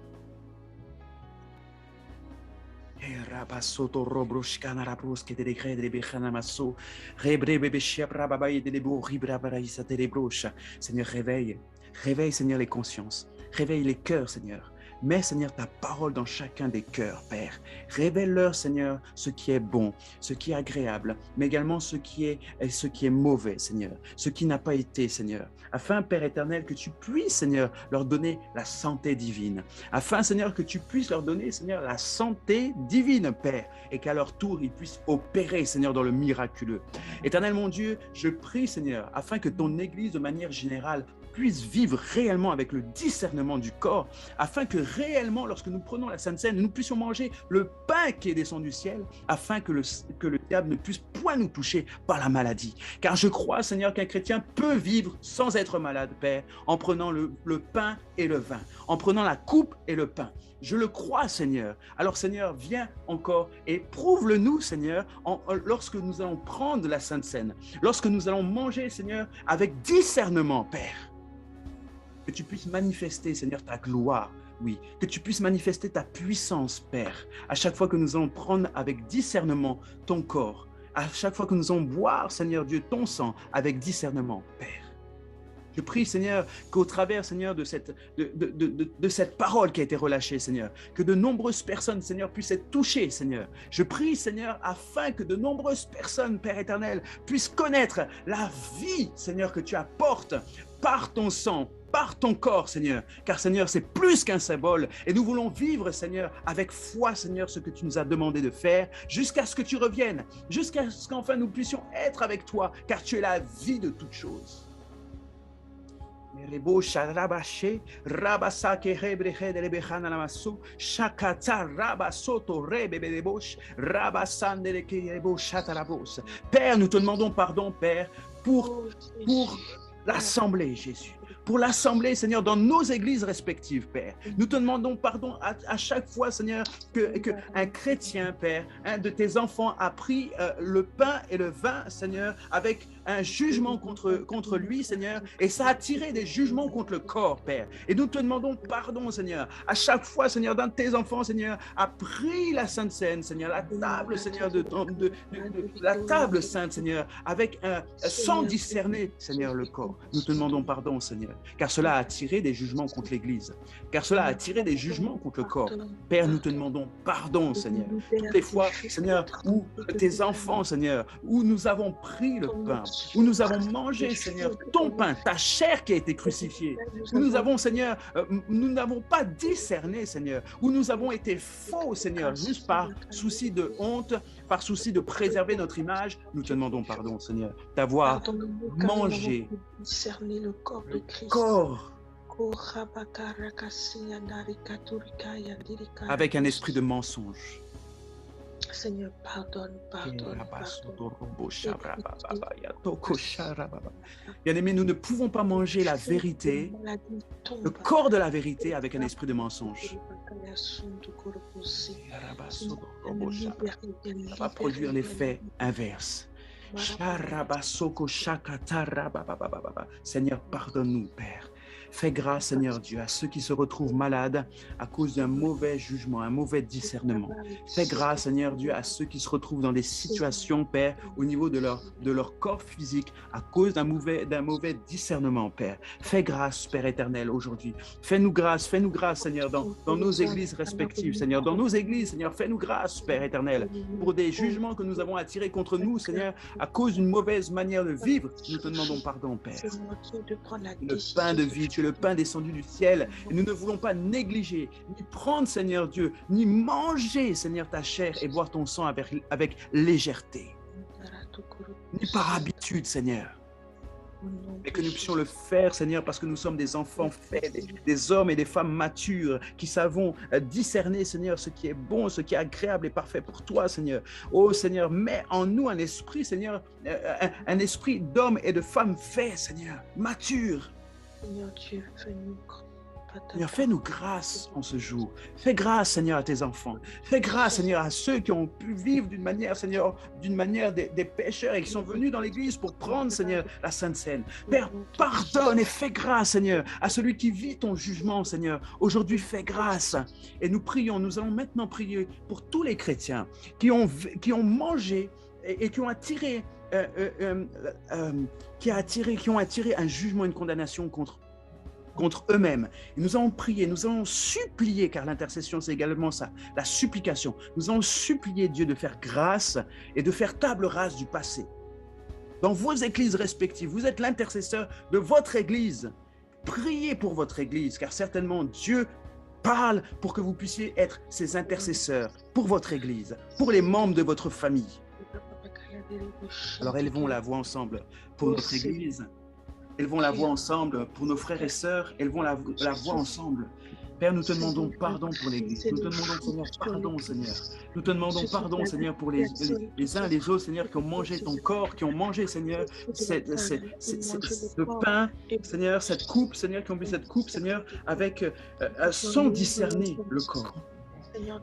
A: Seigneur, réveille, Seigneur, les consciences, réveille les cœurs, Seigneur. Mets, Seigneur, ta parole dans chacun des cœurs, Père. Révèle-leur, Seigneur, ce qui est bon, ce qui est agréable, mais également ce qui est mauvais, Seigneur, ce qui n'a pas été, Seigneur. Afin, Père éternel, que tu puisses, Seigneur, leur donner la santé divine. Afin, Seigneur, que tu puisses leur donner, Seigneur, la santé divine, Père, et qu'à leur tour, ils puissent opérer, Seigneur, dans le miraculeux. Éternel, mon Dieu, je prie, Seigneur, afin que ton Église, de manière générale, puisse vivre réellement avec le discernement du corps, afin que réellement, lorsque nous prenons la Sainte Seine, nous puissions manger le pain qui est descendu du ciel, afin que le diable ne puisse point nous toucher par la maladie. Car je crois, Seigneur, qu'un chrétien peut vivre sans être malade, Père, en prenant le pain et le vin, en prenant la coupe et le pain. Je le crois, Seigneur. Alors, Seigneur, viens encore et prouve-le-nous, Seigneur, lorsque nous allons prendre la Sainte Seine, lorsque nous allons manger, Seigneur, avec discernement, Père. Que tu puisses manifester, Seigneur, ta gloire, oui. Que tu puisses manifester ta puissance, Père, à chaque fois que nous allons prendre avec discernement ton corps, à chaque fois que nous allons boire, Seigneur Dieu, ton sang avec discernement, Père. Je prie, Seigneur, qu'au travers, Seigneur, de cette parole qui a été relâchée, Seigneur, que de nombreuses personnes, Seigneur, puissent être touchées, Seigneur. Je prie, Seigneur, afin que de nombreuses personnes, Père éternel, puissent connaître la vie, Seigneur, que tu apportes par ton sang, par ton corps, Seigneur, car, Seigneur, c'est plus qu'un symbole, et nous voulons vivre, Seigneur, avec foi, Seigneur, ce que tu nous as demandé de faire, jusqu'à ce que tu reviennes, jusqu'à ce qu'enfin nous puissions être avec toi, car tu es la vie de toutes choses. Père, nous te demandons pardon, Père, pour l'assemblée, Jésus. Pour l'assemblée, Seigneur, dans nos églises respectives, Père. Nous te demandons pardon à chaque fois, Seigneur, qu'un chrétien, Père, un de tes enfants a pris le pain et le vin, Seigneur, avec un jugement contre lui, Seigneur, et ça a tiré des jugements contre le corps, Père. Et nous te demandons pardon, Seigneur. À chaque fois, Seigneur, d'un de tes enfants, Seigneur, a pris la Sainte Seine, Seigneur, la table, Seigneur, la table sainte, Seigneur, avec sans discerner, Seigneur, le corps. Nous te demandons pardon, Seigneur, car cela a attiré des jugements contre l'Église, car cela a attiré des jugements contre le corps. Père, nous te demandons pardon, Seigneur. Toutes les fois, Seigneur, où tes enfants, Seigneur, où nous avons pris le pain, où nous avons mangé, Seigneur, ton pain, ta chair qui a été crucifiée, où nous avons, Seigneur, nous n'avons pas discerné, Seigneur, où nous avons été faux, Seigneur, juste par souci de honte, par souci de préserver notre image, nous te demandons pardon, Seigneur, d'avoir mangé
B: discerner le corps de Christ.
A: Avec un esprit de mensonge.
B: Seigneur, pardonne.
A: Bien-aimés, nous ne pouvons pas manger la vérité, le corps de la vérité avec un esprit de mensonge. Ça va produire l'effet inverse. Seigneur, pardonne-nous, Père. Fais grâce, Seigneur Dieu, à ceux qui se retrouvent malades à cause d'un mauvais jugement, un mauvais discernement. Fais grâce, Seigneur Dieu, à ceux qui se retrouvent dans des situations, Père, au niveau de leur corps physique, à cause d'un mauvais discernement, Père. Fais grâce, Père éternel, aujourd'hui. Fais-nous grâce, Seigneur, dans nos églises respectives, Seigneur. Dans nos églises, Seigneur, fais-nous grâce, Père éternel, pour des jugements que nous avons attirés contre nous, Seigneur, à cause d'une mauvaise manière de vivre. Nous te demandons pardon, Père. Le pain de vie, tu es le pain descendu du ciel. Et nous ne voulons pas négliger, ni prendre, Seigneur Dieu, ni manger, Seigneur, ta chair et boire ton sang avec légèreté. Ni par habitude, Seigneur. Mais que nous puissions le faire, Seigneur, parce que nous sommes des enfants faits, des hommes et des femmes matures qui savons discerner, Seigneur, ce qui est bon, ce qui est agréable et parfait pour toi, Seigneur. Oh, Seigneur, mets en nous un esprit, Seigneur, un esprit d'hommes et de femmes faits, Seigneur, matures.
B: Seigneur Dieu, fais-nous
A: Seigneur, fais-nous grâce en ce jour. Fais grâce, Seigneur, à tes enfants. Fais grâce, Seigneur, à ceux qui ont pu vivre d'une manière, Seigneur, des pécheurs et qui sont venus dans l'église pour prendre, Seigneur, la Sainte Seine. Père, pardonne et fais grâce, Seigneur, à celui qui vit ton jugement, Seigneur. Aujourd'hui, fais grâce. Et nous prions, nous allons maintenant prier pour tous les chrétiens qui ont mangé et qui ont attiré, qui ont attiré un jugement, une condamnation contre eux-mêmes. Et nous allons prier, nous allons supplier, car l'intercession, c'est également ça, la supplication. Nous allons supplier Dieu de faire grâce et de faire table rase du passé. Dans vos églises respectives, vous êtes l'intercesseur de votre église. Priez pour votre église, car certainement Dieu parle pour que vous puissiez être ses intercesseurs pour votre église, pour les membres de votre famille. Alors élevons la voix ensemble pour notre église. Élevons la voix ensemble pour nos frères et sœurs. Élevons la voix ensemble. Père, nous te demandons pardon pour l'Église. Nous te demandons, Seigneur, pardon, Seigneur. Nous te demandons pardon, Seigneur, pour les uns et les autres, Seigneur, qui ont mangé ton corps, qui ont mangé, Seigneur, le pain, Seigneur, cette coupe, Seigneur, qui ont bu cette coupe, Seigneur, avec, sans discerner le corps.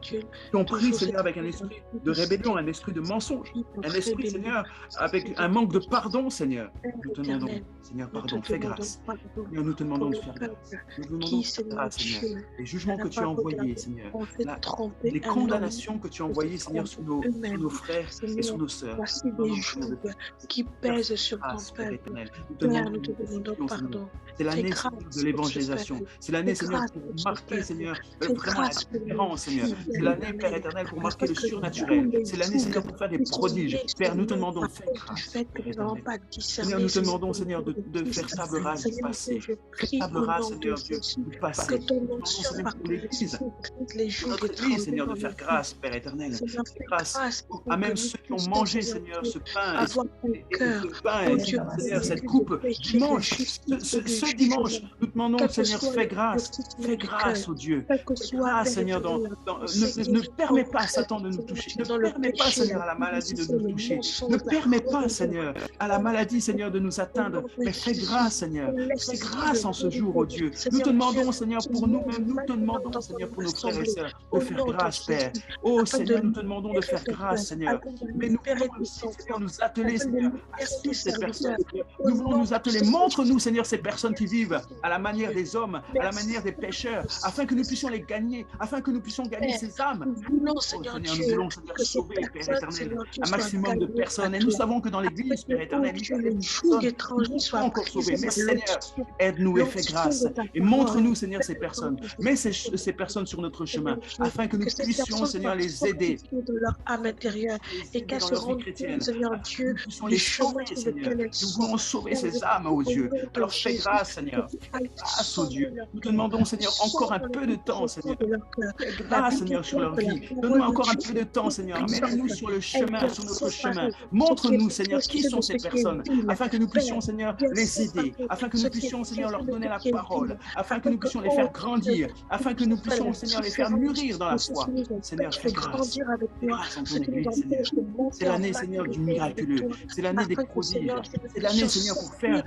A: Qui ont pris, Seigneur, avec un esprit de rébellion, un esprit de mensonge, un esprit, Seigneur, avec un manque de pardon, Seigneur. Nous te demandons, Seigneur, pardon, fais grâce. Seigneur, nous te demandons de faire grâce. Nous te demandons de faire grâce, Seigneur. Les jugements que tu as envoyés, Seigneur. Les condamnations que tu as envoyées, Seigneur, sur nos frères et sur nos sœurs.
B: Voici des jours qui pèsent sur ton peuple. Père, nous te demandons pardon.
A: C'est l'année de l'évangélisation. C'est l'année, Seigneur, pour marquer, Seigneur, vraiment la différence, Seigneur. C'est l'année, Père éternel, pour marquer le surnaturel. C'est l'année, Seigneur, pour faire des prodiges. Père, nous te demandons, fais grâce. Seigneur, nous te demandons, Seigneur, de faire table rase du passé. Table rase, Seigneur Dieu, du passé. Nous demandons, Seigneur, pour l'Église, notre Église, Seigneur, de faire grâce, Père éternel. Grâce à même ceux qui ont mangé, Seigneur, ce pain, Seigneur, cette coupe, dimanche, ce dimanche, nous te demandons, Seigneur, fais grâce, au Dieu. Fais grâce, Seigneur, ne permets pas à Satan de nous toucher. Ne permets pas, Seigneur, à la maladie de nous toucher. Ne permets pas, Seigneur, à la maladie, Seigneur, de nous atteindre. Mais fais grâce, Seigneur. Fais grâce en ce jour, oh Dieu. Nous te demandons, Seigneur, pour nous-mêmes. Nous te demandons, Seigneur, pour nos frères et sœurs, de faire grâce, Père. Oh, Seigneur, nous te demandons de faire grâce, Seigneur. Mais nous voulons aussi, Seigneur, nous atteler, Seigneur, à toutes ces personnes. Nous voulons nous atteler. Montre-nous, Seigneur, ces personnes qui vivent à la manière des hommes, à la manière des pécheurs, afin que nous puissions les gagner, afin que nous puissions gagner ces âmes.
B: Nous voulons, Seigneur,
A: nous voulons, Seigneur, sauver, Père éternel, un maximum de personnes. Et nous savons que dans l'Église, Père éternel, il y a des personnes qui ne sont pas encore sauvées. Mais Seigneur, aide-nous et fais grâce. Et montre-nous, Seigneur, ces personnes. Mets ces personnes sur notre chemin, afin que nous puissions, Seigneur, les aider.
B: De leur âme intérieure et qu'elles se rendent compte, Seigneur Dieu,
A: les sauver, Seigneur. Nous voulons sauver ces âmes, ô Dieu. Alors fais grâce, Seigneur. Fais grâce, ô Dieu. Nous te demandons, Seigneur, encore un peu de temps, Seigneur. Fais grâce, Seigneur, sur leur vie. Donne-nous encore un peu de temps, Seigneur. Mets-nous sur le chemin, sur notre chemin. Montre-nous, Seigneur, qui sont ces personnes, afin que nous puissions, Seigneur, les aider, afin que nous puissions, Seigneur, leur donner la parole, afin que nous puissions les faire grandir, afin que nous puissions, Seigneur, les faire mûrir dans la foi. Seigneur, fais grâce. Grâce en ton Église, Seigneur. C'est l'année, Seigneur, du miraculeux. C'est l'année des prodiges. C'est l'année, Seigneur, pour faire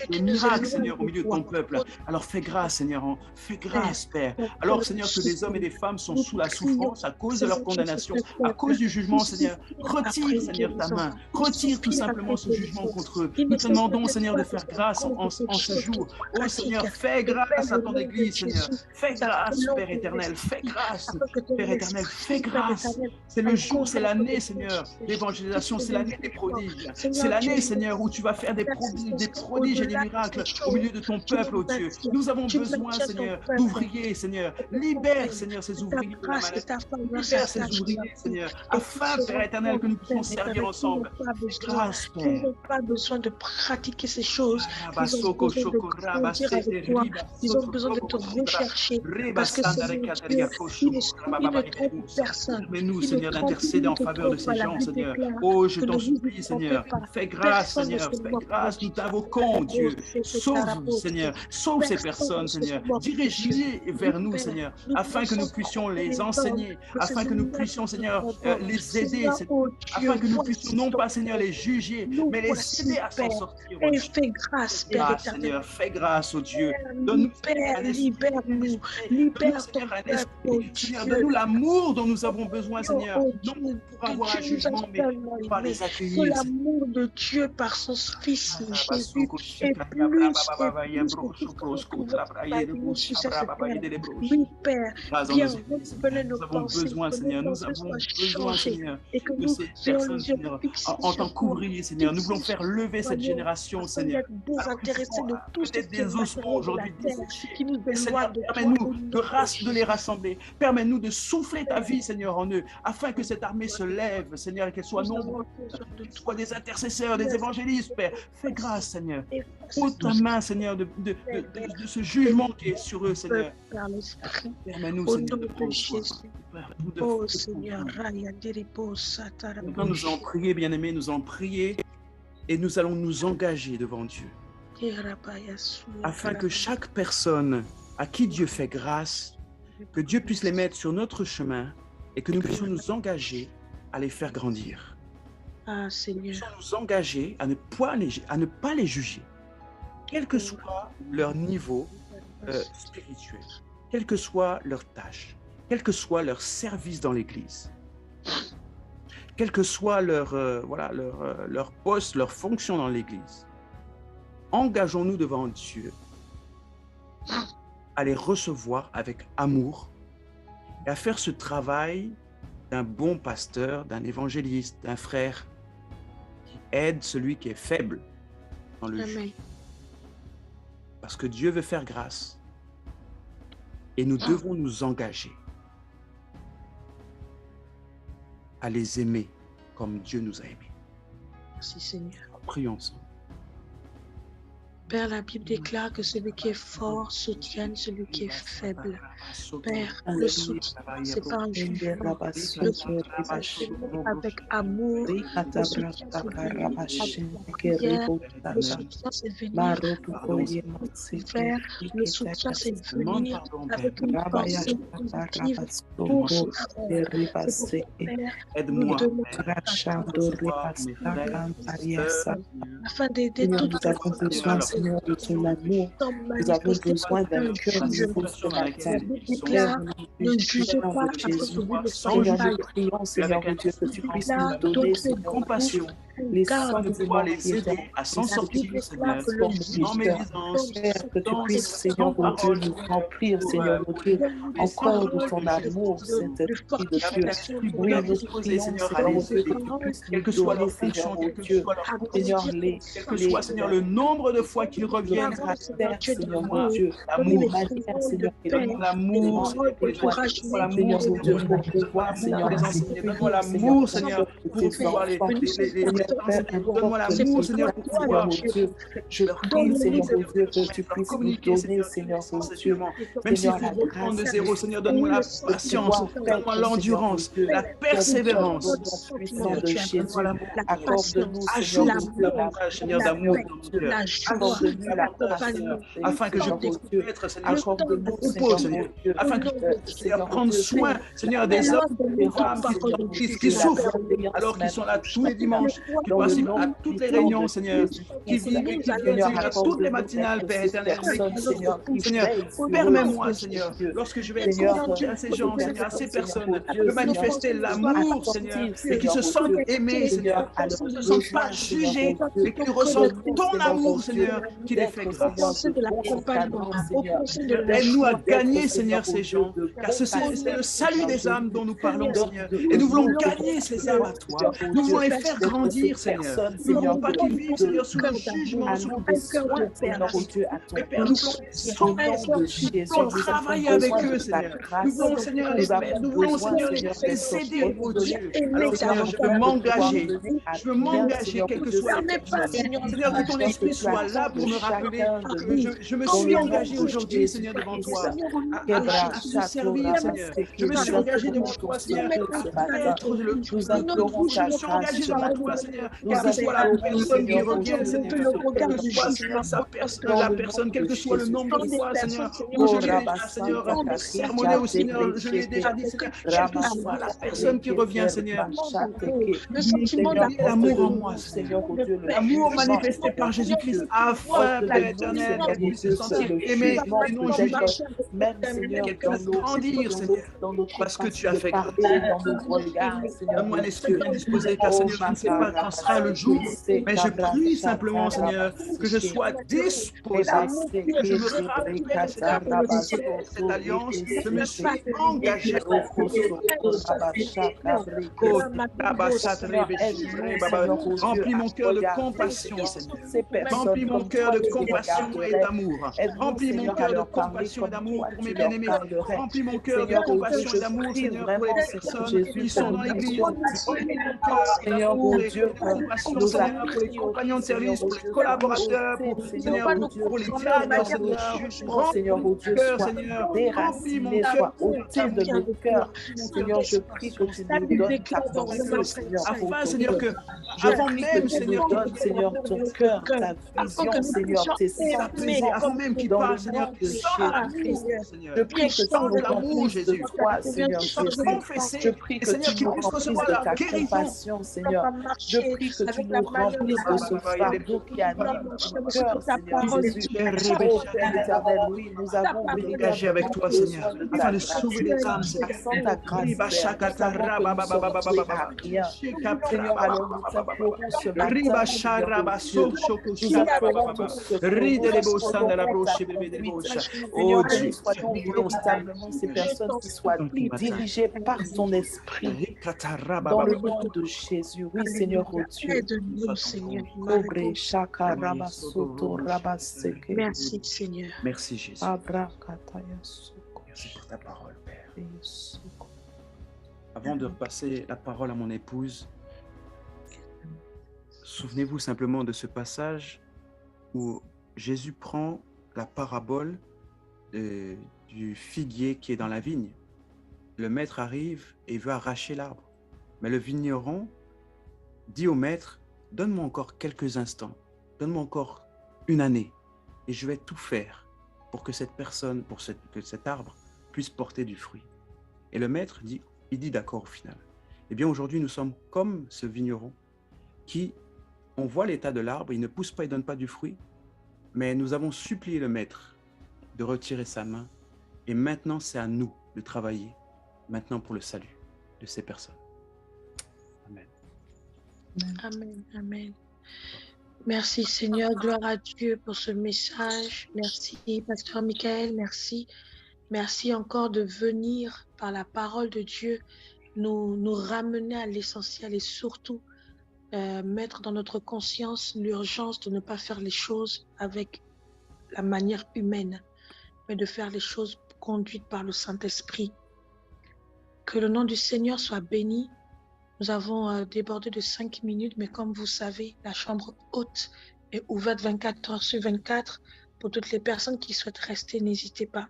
A: des miracles, Seigneur, au milieu de ton peuple. Alors fais grâce, Seigneur. Fais grâce, Père. Alors, Seigneur, que que des hommes et des femmes sont sous la souffrance à cause de leur condamnation, à cause du jugement, Seigneur. Retire, Seigneur, ta main. Retire tout simplement ce jugement contre eux. Nous te demandons, Seigneur, de faire grâce en ce jour. Oh Seigneur, fais grâce à ton Église, Seigneur. Fais grâce, Père éternel. Fais grâce, Père éternel. Fais grâce. C'est le jour, c'est l'année, Seigneur, d'évangélisation. C'est l'année des prodiges. C'est l'année, Seigneur, où tu vas faire des prodiges et des miracles au milieu de ton peuple, oh Dieu. Nous avons besoin, Seigneur, d'ouvriers, Seigneur. Libère, Seigneur, ces ouvriers. Libère ces ouvriers, Seigneur, afin, Père éternel, que nous puissions servir ensemble. Grâce, Père.
B: Ils n'ont pas besoin de pratiquer ces choses. Ils ont besoin de grandir avec toi. Ils ont besoin de te rechercher. Parce que c'est Dieu, il ne trompe personne.
A: Mais nous, Seigneur, d'intercéder en faveur de ces gens, Seigneur. Oh, je t'en supplie, Seigneur. Fais grâce, Seigneur. Fais grâce, nous t'invoquons, Dieu. Sauve, Seigneur. Sauve ces personnes, Seigneur. Dirige-les vers nous, Seigneur, afin que nous puissions les enseigner, afin que nous puissions, Seigneur, les aider, afin que nous puissions non pas, Seigneur, les juger, mais les aider à s'en sortir.
B: Et fais grâce, Père éternel.
A: Seigneur, fais grâce, oh Dieu.
B: Père, libère-nous. Libère ton peuple, oh Dieu.
A: Donne-nous l'amour dont nous avons besoin, Seigneur. Non pour avoir un jugement, mais pour les accueillir.
B: Que l'amour de Dieu par son Fils Jésus est plus oui, Père, viens renouveler nos pensées.
A: Nous avons besoin, Seigneur. Nous avons besoin, Seigneur, de ces personnes, Seigneur, en tant qu'ouvriers, Seigneur. Nous voulons faire lever cette génération, Seigneur.
B: Désintéressés de tout ce
A: des ossements aujourd'hui
B: qui nous
A: Seigneur, permets-nous de les rassembler. Permets-nous de souffler ta vie, Seigneur, en eux, afin que cette armée se lève, Seigneur, et qu'elle soit nombreuse, qu'elle soit des intercesseurs, des évangélistes, Père. Fais grâce, Seigneur. Ôte ta main, Seigneur, de ce jugement qui est sur eux, Seigneur. Permets-nous, Seigneur, de prendre soin.
B: Oh Seigneur,
A: quand nous allons prier, bien-aimés, nous allons prier et nous allons nous engager devant Dieu, afin que chaque personne à qui Dieu fait grâce, que Dieu puisse les mettre sur notre chemin et que nous puissions nous engager à les faire grandir.
B: Ah, Seigneur.
A: Nous puissions nous engager à ne pas les juger, quel que soit leur niveau spirituel, quelle que soit leur tâche, quel que soit leur service dans l'Église, quel que soit leur poste, leur fonction dans l'Église. Engageons-nous devant Dieu à les recevoir avec amour et à faire ce travail d'un bon pasteur, d'un évangéliste, d'un frère qui aide celui qui est faible dans le jeu. Parce que Dieu veut faire grâce et nous devons nous engager à les aimer comme Dieu nous a aimés.
B: Merci Seigneur.
A: Prions ensemble.
B: Père, la Bible déclare que celui qui est fort soutienne celui qui est faible. Père, le soutien, c'est pas un jugement. Le soutien, c'est avec amour. Le soutien, c'est venir Père, le soutien, c'est venir avec une pensée positive pour
A: aide-moi
B: afin d'aider toutes les personnes.
C: Seigneur, de ton amour. Nous avons besoin d'un cœur nouveau sur la terre.
B: Ne jugez pas
C: Seigneur, nous prions, Seigneur Dieu, que tu puisses nous donner, Seigneur, compassion. Les soins de pouvoir les aider
A: à s'en sortir, Seigneur,
C: en médisance, Père, que tu puisses, Seigneur mon Dieu, nous remplir, Seigneur mon Dieu, encore de ton amour, Saint-Esprit de Dieu. Oui, nous prions, Seigneur mon Dieu, que tu puisses nous donner, Seigneur mon Dieu, Seigneur,
A: quel que soit, Seigneur, le nombre de fois qu'ils reviennent
C: à terre, Seigneur mon Dieu, l'amour, Seigneur,
A: l'amour,
C: Seigneur mon Dieu, pour pouvoir, Seigneur,
A: donne-moi l'amour, Seigneur, pour pouvoir les donne-moi l'amour, Seigneur, pour pouvoir
C: je prie, Seigneur mon Dieu, que tu puisses nous donner, Seigneur mon Dieu,
A: même s'il faut reprendre de zéro, Seigneur, donne-moi la patience, donne-moi l'endurance, la persévérance,
C: puissant de Jésus, accorde-nous,
A: Seigneur d'amour,
C: accorde-nous la compassion,
A: afin que je puisse être, Seigneur, propos, Seigneur, afin que je puisse prendre soin, Seigneur, des hommes, des femmes qui souffrent, alors qu'ils sont là tous les dimanches, qui participent à toutes les réunions, Seigneur, qui viennent, Seigneur, à toutes les matinales, Père éternel. Seigneur, permets-moi, Seigneur, lorsque je vais expliquer à ces gens, Seigneur, à ces personnes, de manifester l'amour, Seigneur, et qu'ils se sentent aimés, Seigneur, qu'ils ne se sentent pas jugés, et qu'ils ressentent ton amour, Seigneur, qui les fait grâce. Aide-nous à gagner, Seigneur, ces gens, car c'est le salut des âmes dont nous parlons, Seigneur, et nous voulons gagner ces âmes à toi. Nous voulons les faire grandir, Seigneur. Nous ne voulons pas qu'ils vivent, Seigneur, sous le jugement, sous le soin, Père. Mais Père, nous voulons travailler avec eux, Seigneur. Nous voulons, Seigneur, les aider, oh Dieu. Alors, Seigneur, je veux m'engager. Je veux m'engager, quel que soit le temps. Seigneur, que ton esprit soit là pour me rappeler que je me suis engagé aujourd'hui, Seigneur, devant toi, à te servir, Seigneur. Je me suis engagé devant toi, Seigneur, à être le je me suis engagé devant toi, Seigneur, quelle que soit la personne qui revient, Seigneur, quelle que soit, Seigneur, la personne, quel que soit le nombre de fois, Seigneur, où je l'ai déjà, Seigneur, sermonné au Seigneur, je l'ai déjà dit, Seigneur, quelle que soit la personne qui revient, Seigneur, le sentiment d'amour en moi, Seigneur, l'amour manifesté par Jésus-Christ, afin, Père éternel, qu'elle puisse se sentir aimée et non jugée, qu'elle puisse grandir, Seigneur, parce que tu as fait grâce. Donne-moi un esprit bien disposé, car Seigneur, je ne sais pas quand sera le jour, mais je prie simplement, Seigneur, que je sois disposé, que je me rappelle, Seigneur, cette alliance, je me suis engagé. Remplis mon cœur de compassion, Seigneur. Remplis mon cœur de compassion et d'amour. Remplis mon cœur de compassion et d'amour pour mes bien-aimés. Remplis mon cœur de compassion et d'amour, Seigneur, pour les personnes qui sont dans l'église. Remplis mon cœur d'amour et de compassion, Seigneur, pour les compagnons de service, pour les collaborateurs, Seigneur, pour les directeurs, Seigneur. Remplis mon cœur, Seigneur. Remplis mon cœur
C: de mon cœur. Seigneur, je prie que tu nous donnes ta pensée, Seigneur.
A: Afin, Seigneur, que avant même, Seigneur,
C: Seigneur, ton cœur, ta vision, Seigneur, tes sentiments,
A: avant même qu'il parle, Seigneur,
C: je prie que tu nous
A: l'amour, Jésus.
C: Seigneur, je prie que tu nous remplisses de ta compassion, Seigneur. Je prie que tu nous remplisses de ce fardeau qui anime ton cœur, Seigneur Jésus. Oh, Père éternel, oui, nous avons
A: engagé avec toi, Seigneur, afin de sauver les âmes, Seigneur.
C: Sans ta grâce, Seigneur, alors nous t'implorons ce matin, oh Dieu, soyons véritablement ces personnes qui soient dirigées par ton esprit dans le nom de Jésus. Oui, Seigneur, oh Dieu.
B: Merci, Seigneur.
A: Merci, Jésus. Merci pour ta parole, Père. Avant de repasser la parole à mon épouse, souvenez-vous simplement de ce passage où Jésus prend la parabole du figuier qui est dans la vigne. Le maître arrive et veut arracher l'arbre. Mais le vigneron dit au maître, donne-moi encore quelques instants, donne-moi encore une année et je vais tout faire pour que cette personne, que cet arbre puisse porter du fruit. Et le maître dit, il dit d'accord au final. Eh bien aujourd'hui nous sommes comme ce vigneron qui, on voit l'état de l'arbre, il ne pousse pas, il ne donne pas du fruit, mais nous avons supplié le maître de retirer sa main et maintenant c'est à nous de travailler maintenant pour le salut de ces personnes. Amen.
B: Amen, amen. Merci Seigneur, gloire à Dieu pour ce message. Merci Pasteur Michael, merci. Merci encore de venir par la parole de Dieu nous ramener à l'essentiel et surtout mettre dans notre conscience l'urgence de ne pas faire les choses avec la manière humaine, mais de faire les choses conduites par le Saint-Esprit. Que le nom du Seigneur soit béni. Nous avons débordé de 5 minutes, mais comme vous savez, la chambre haute est ouverte 24 heures sur 24. Pour toutes les personnes qui souhaitent rester, n'hésitez pas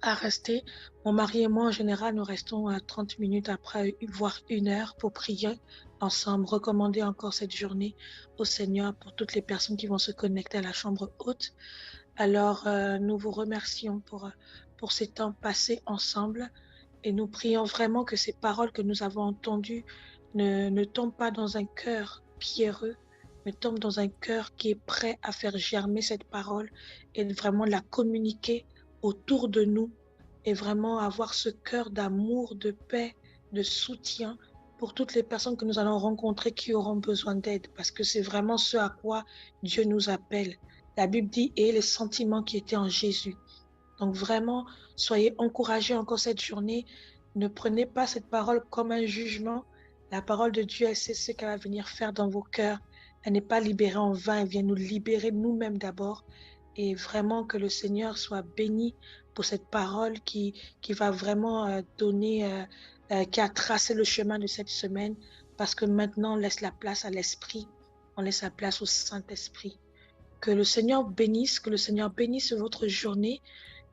B: à rester. Mon mari et moi, en général, nous restons à 30 minutes après, voire 1 heure pour prier ensemble, recommander encore cette journée au Seigneur pour toutes les personnes qui vont se connecter à la chambre haute. Alors, nous vous remercions pour ces temps passés ensemble et nous prions vraiment que ces paroles que nous avons entendues ne tombe pas dans un cœur pierreux, mais tombe dans un cœur qui est prêt à faire germer cette parole et vraiment la communiquer autour de nous et vraiment avoir ce cœur d'amour, de paix, de soutien pour toutes les personnes que nous allons rencontrer qui auront besoin d'aide, parce que c'est vraiment ce à quoi Dieu nous appelle. La Bible dit « et les sentiments qui étaient en Jésus ». Donc vraiment, soyez encouragés encore cette journée. Ne prenez pas cette parole comme un jugement. La parole de Dieu, elle sait ce qu'elle va venir faire dans vos cœurs. Elle n'est pas libérée en vain, elle vient nous libérer nous-mêmes d'abord. Et vraiment que le Seigneur soit béni pour cette parole qui va vraiment donner, qui a tracé le chemin de cette semaine, parce que maintenant, on laisse la place à l'Esprit, on laisse la place au Saint-Esprit. Que le Seigneur bénisse votre journée,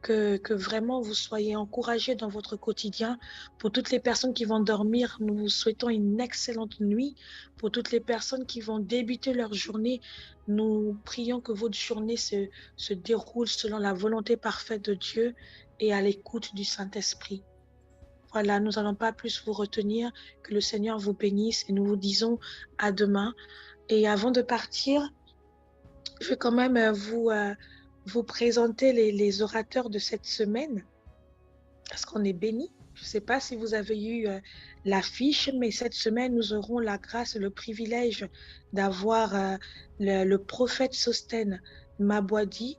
B: que vraiment vous soyez encouragés dans votre quotidien. Pour toutes les personnes qui vont dormir, nous vous souhaitons une excellente nuit. Pour toutes les personnes qui vont débuter leur journée, nous prions que votre journée se déroule selon la volonté parfaite de Dieu et à l'écoute du Saint-Esprit. Voilà, nous n'allons pas plus vous retenir. Que le Seigneur vous bénisse et nous vous disons à demain. Et avant de partir, je vais quand même vous présenter les orateurs de cette semaine, parce qu'on est bénis. Je ne sais pas si vous avez eu l'affiche, mais cette semaine, nous aurons la grâce et le privilège d'avoir le prophète Sostène Mabwadi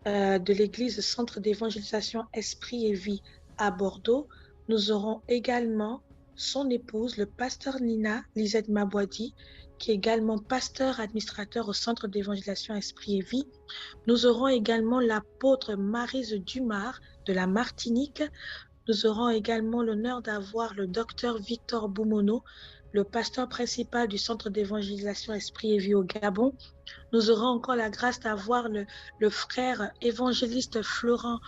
B: de l'église Centre d'évangélisation Esprit et Vie à Bordeaux. Nous aurons également son épouse, le pasteur Nina Lisette Mabwadi, qui est également pasteur administrateur au Centre d'évangélisation Esprit et Vie. Nous aurons également l'apôtre Maryse Dumar de la Martinique. Nous aurons également l'honneur d'avoir le docteur Victor Boumono, le pasteur principal du Centre d'évangélisation Esprit et Vie au Gabon. Nous aurons encore la grâce d'avoir le frère évangéliste Florent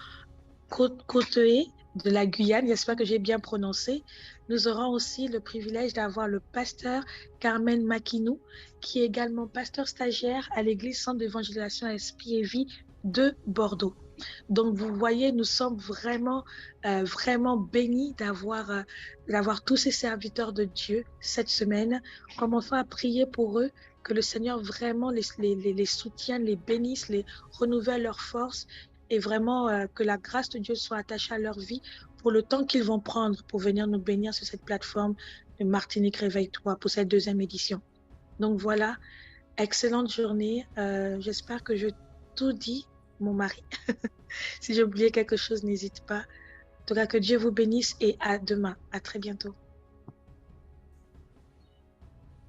B: Cotehé de la Guyane, j'espère que j'ai bien prononcé. Nous aurons aussi le privilège d'avoir le pasteur Carmen Makinou, qui est également pasteur stagiaire à l'église Centre d'évangélisation Esprit et Vie de Bordeaux. Donc, vous voyez, nous sommes vraiment bénis d'avoir tous ces serviteurs de Dieu cette semaine. Commençons à prier pour eux, que le Seigneur vraiment les soutienne, les bénisse, les renouvelle leurs forces et vraiment que la grâce de Dieu soit attachée à leur vie pour le temps qu'ils vont prendre pour venir nous bénir sur cette plateforme de Martinique Réveille-toi pour cette deuxième édition. Donc voilà, excellente journée. J'espère que je tout dit, mon mari. Si j'ai oublié quelque chose, n'hésite pas. En tout cas, que Dieu vous bénisse et à demain. À très bientôt.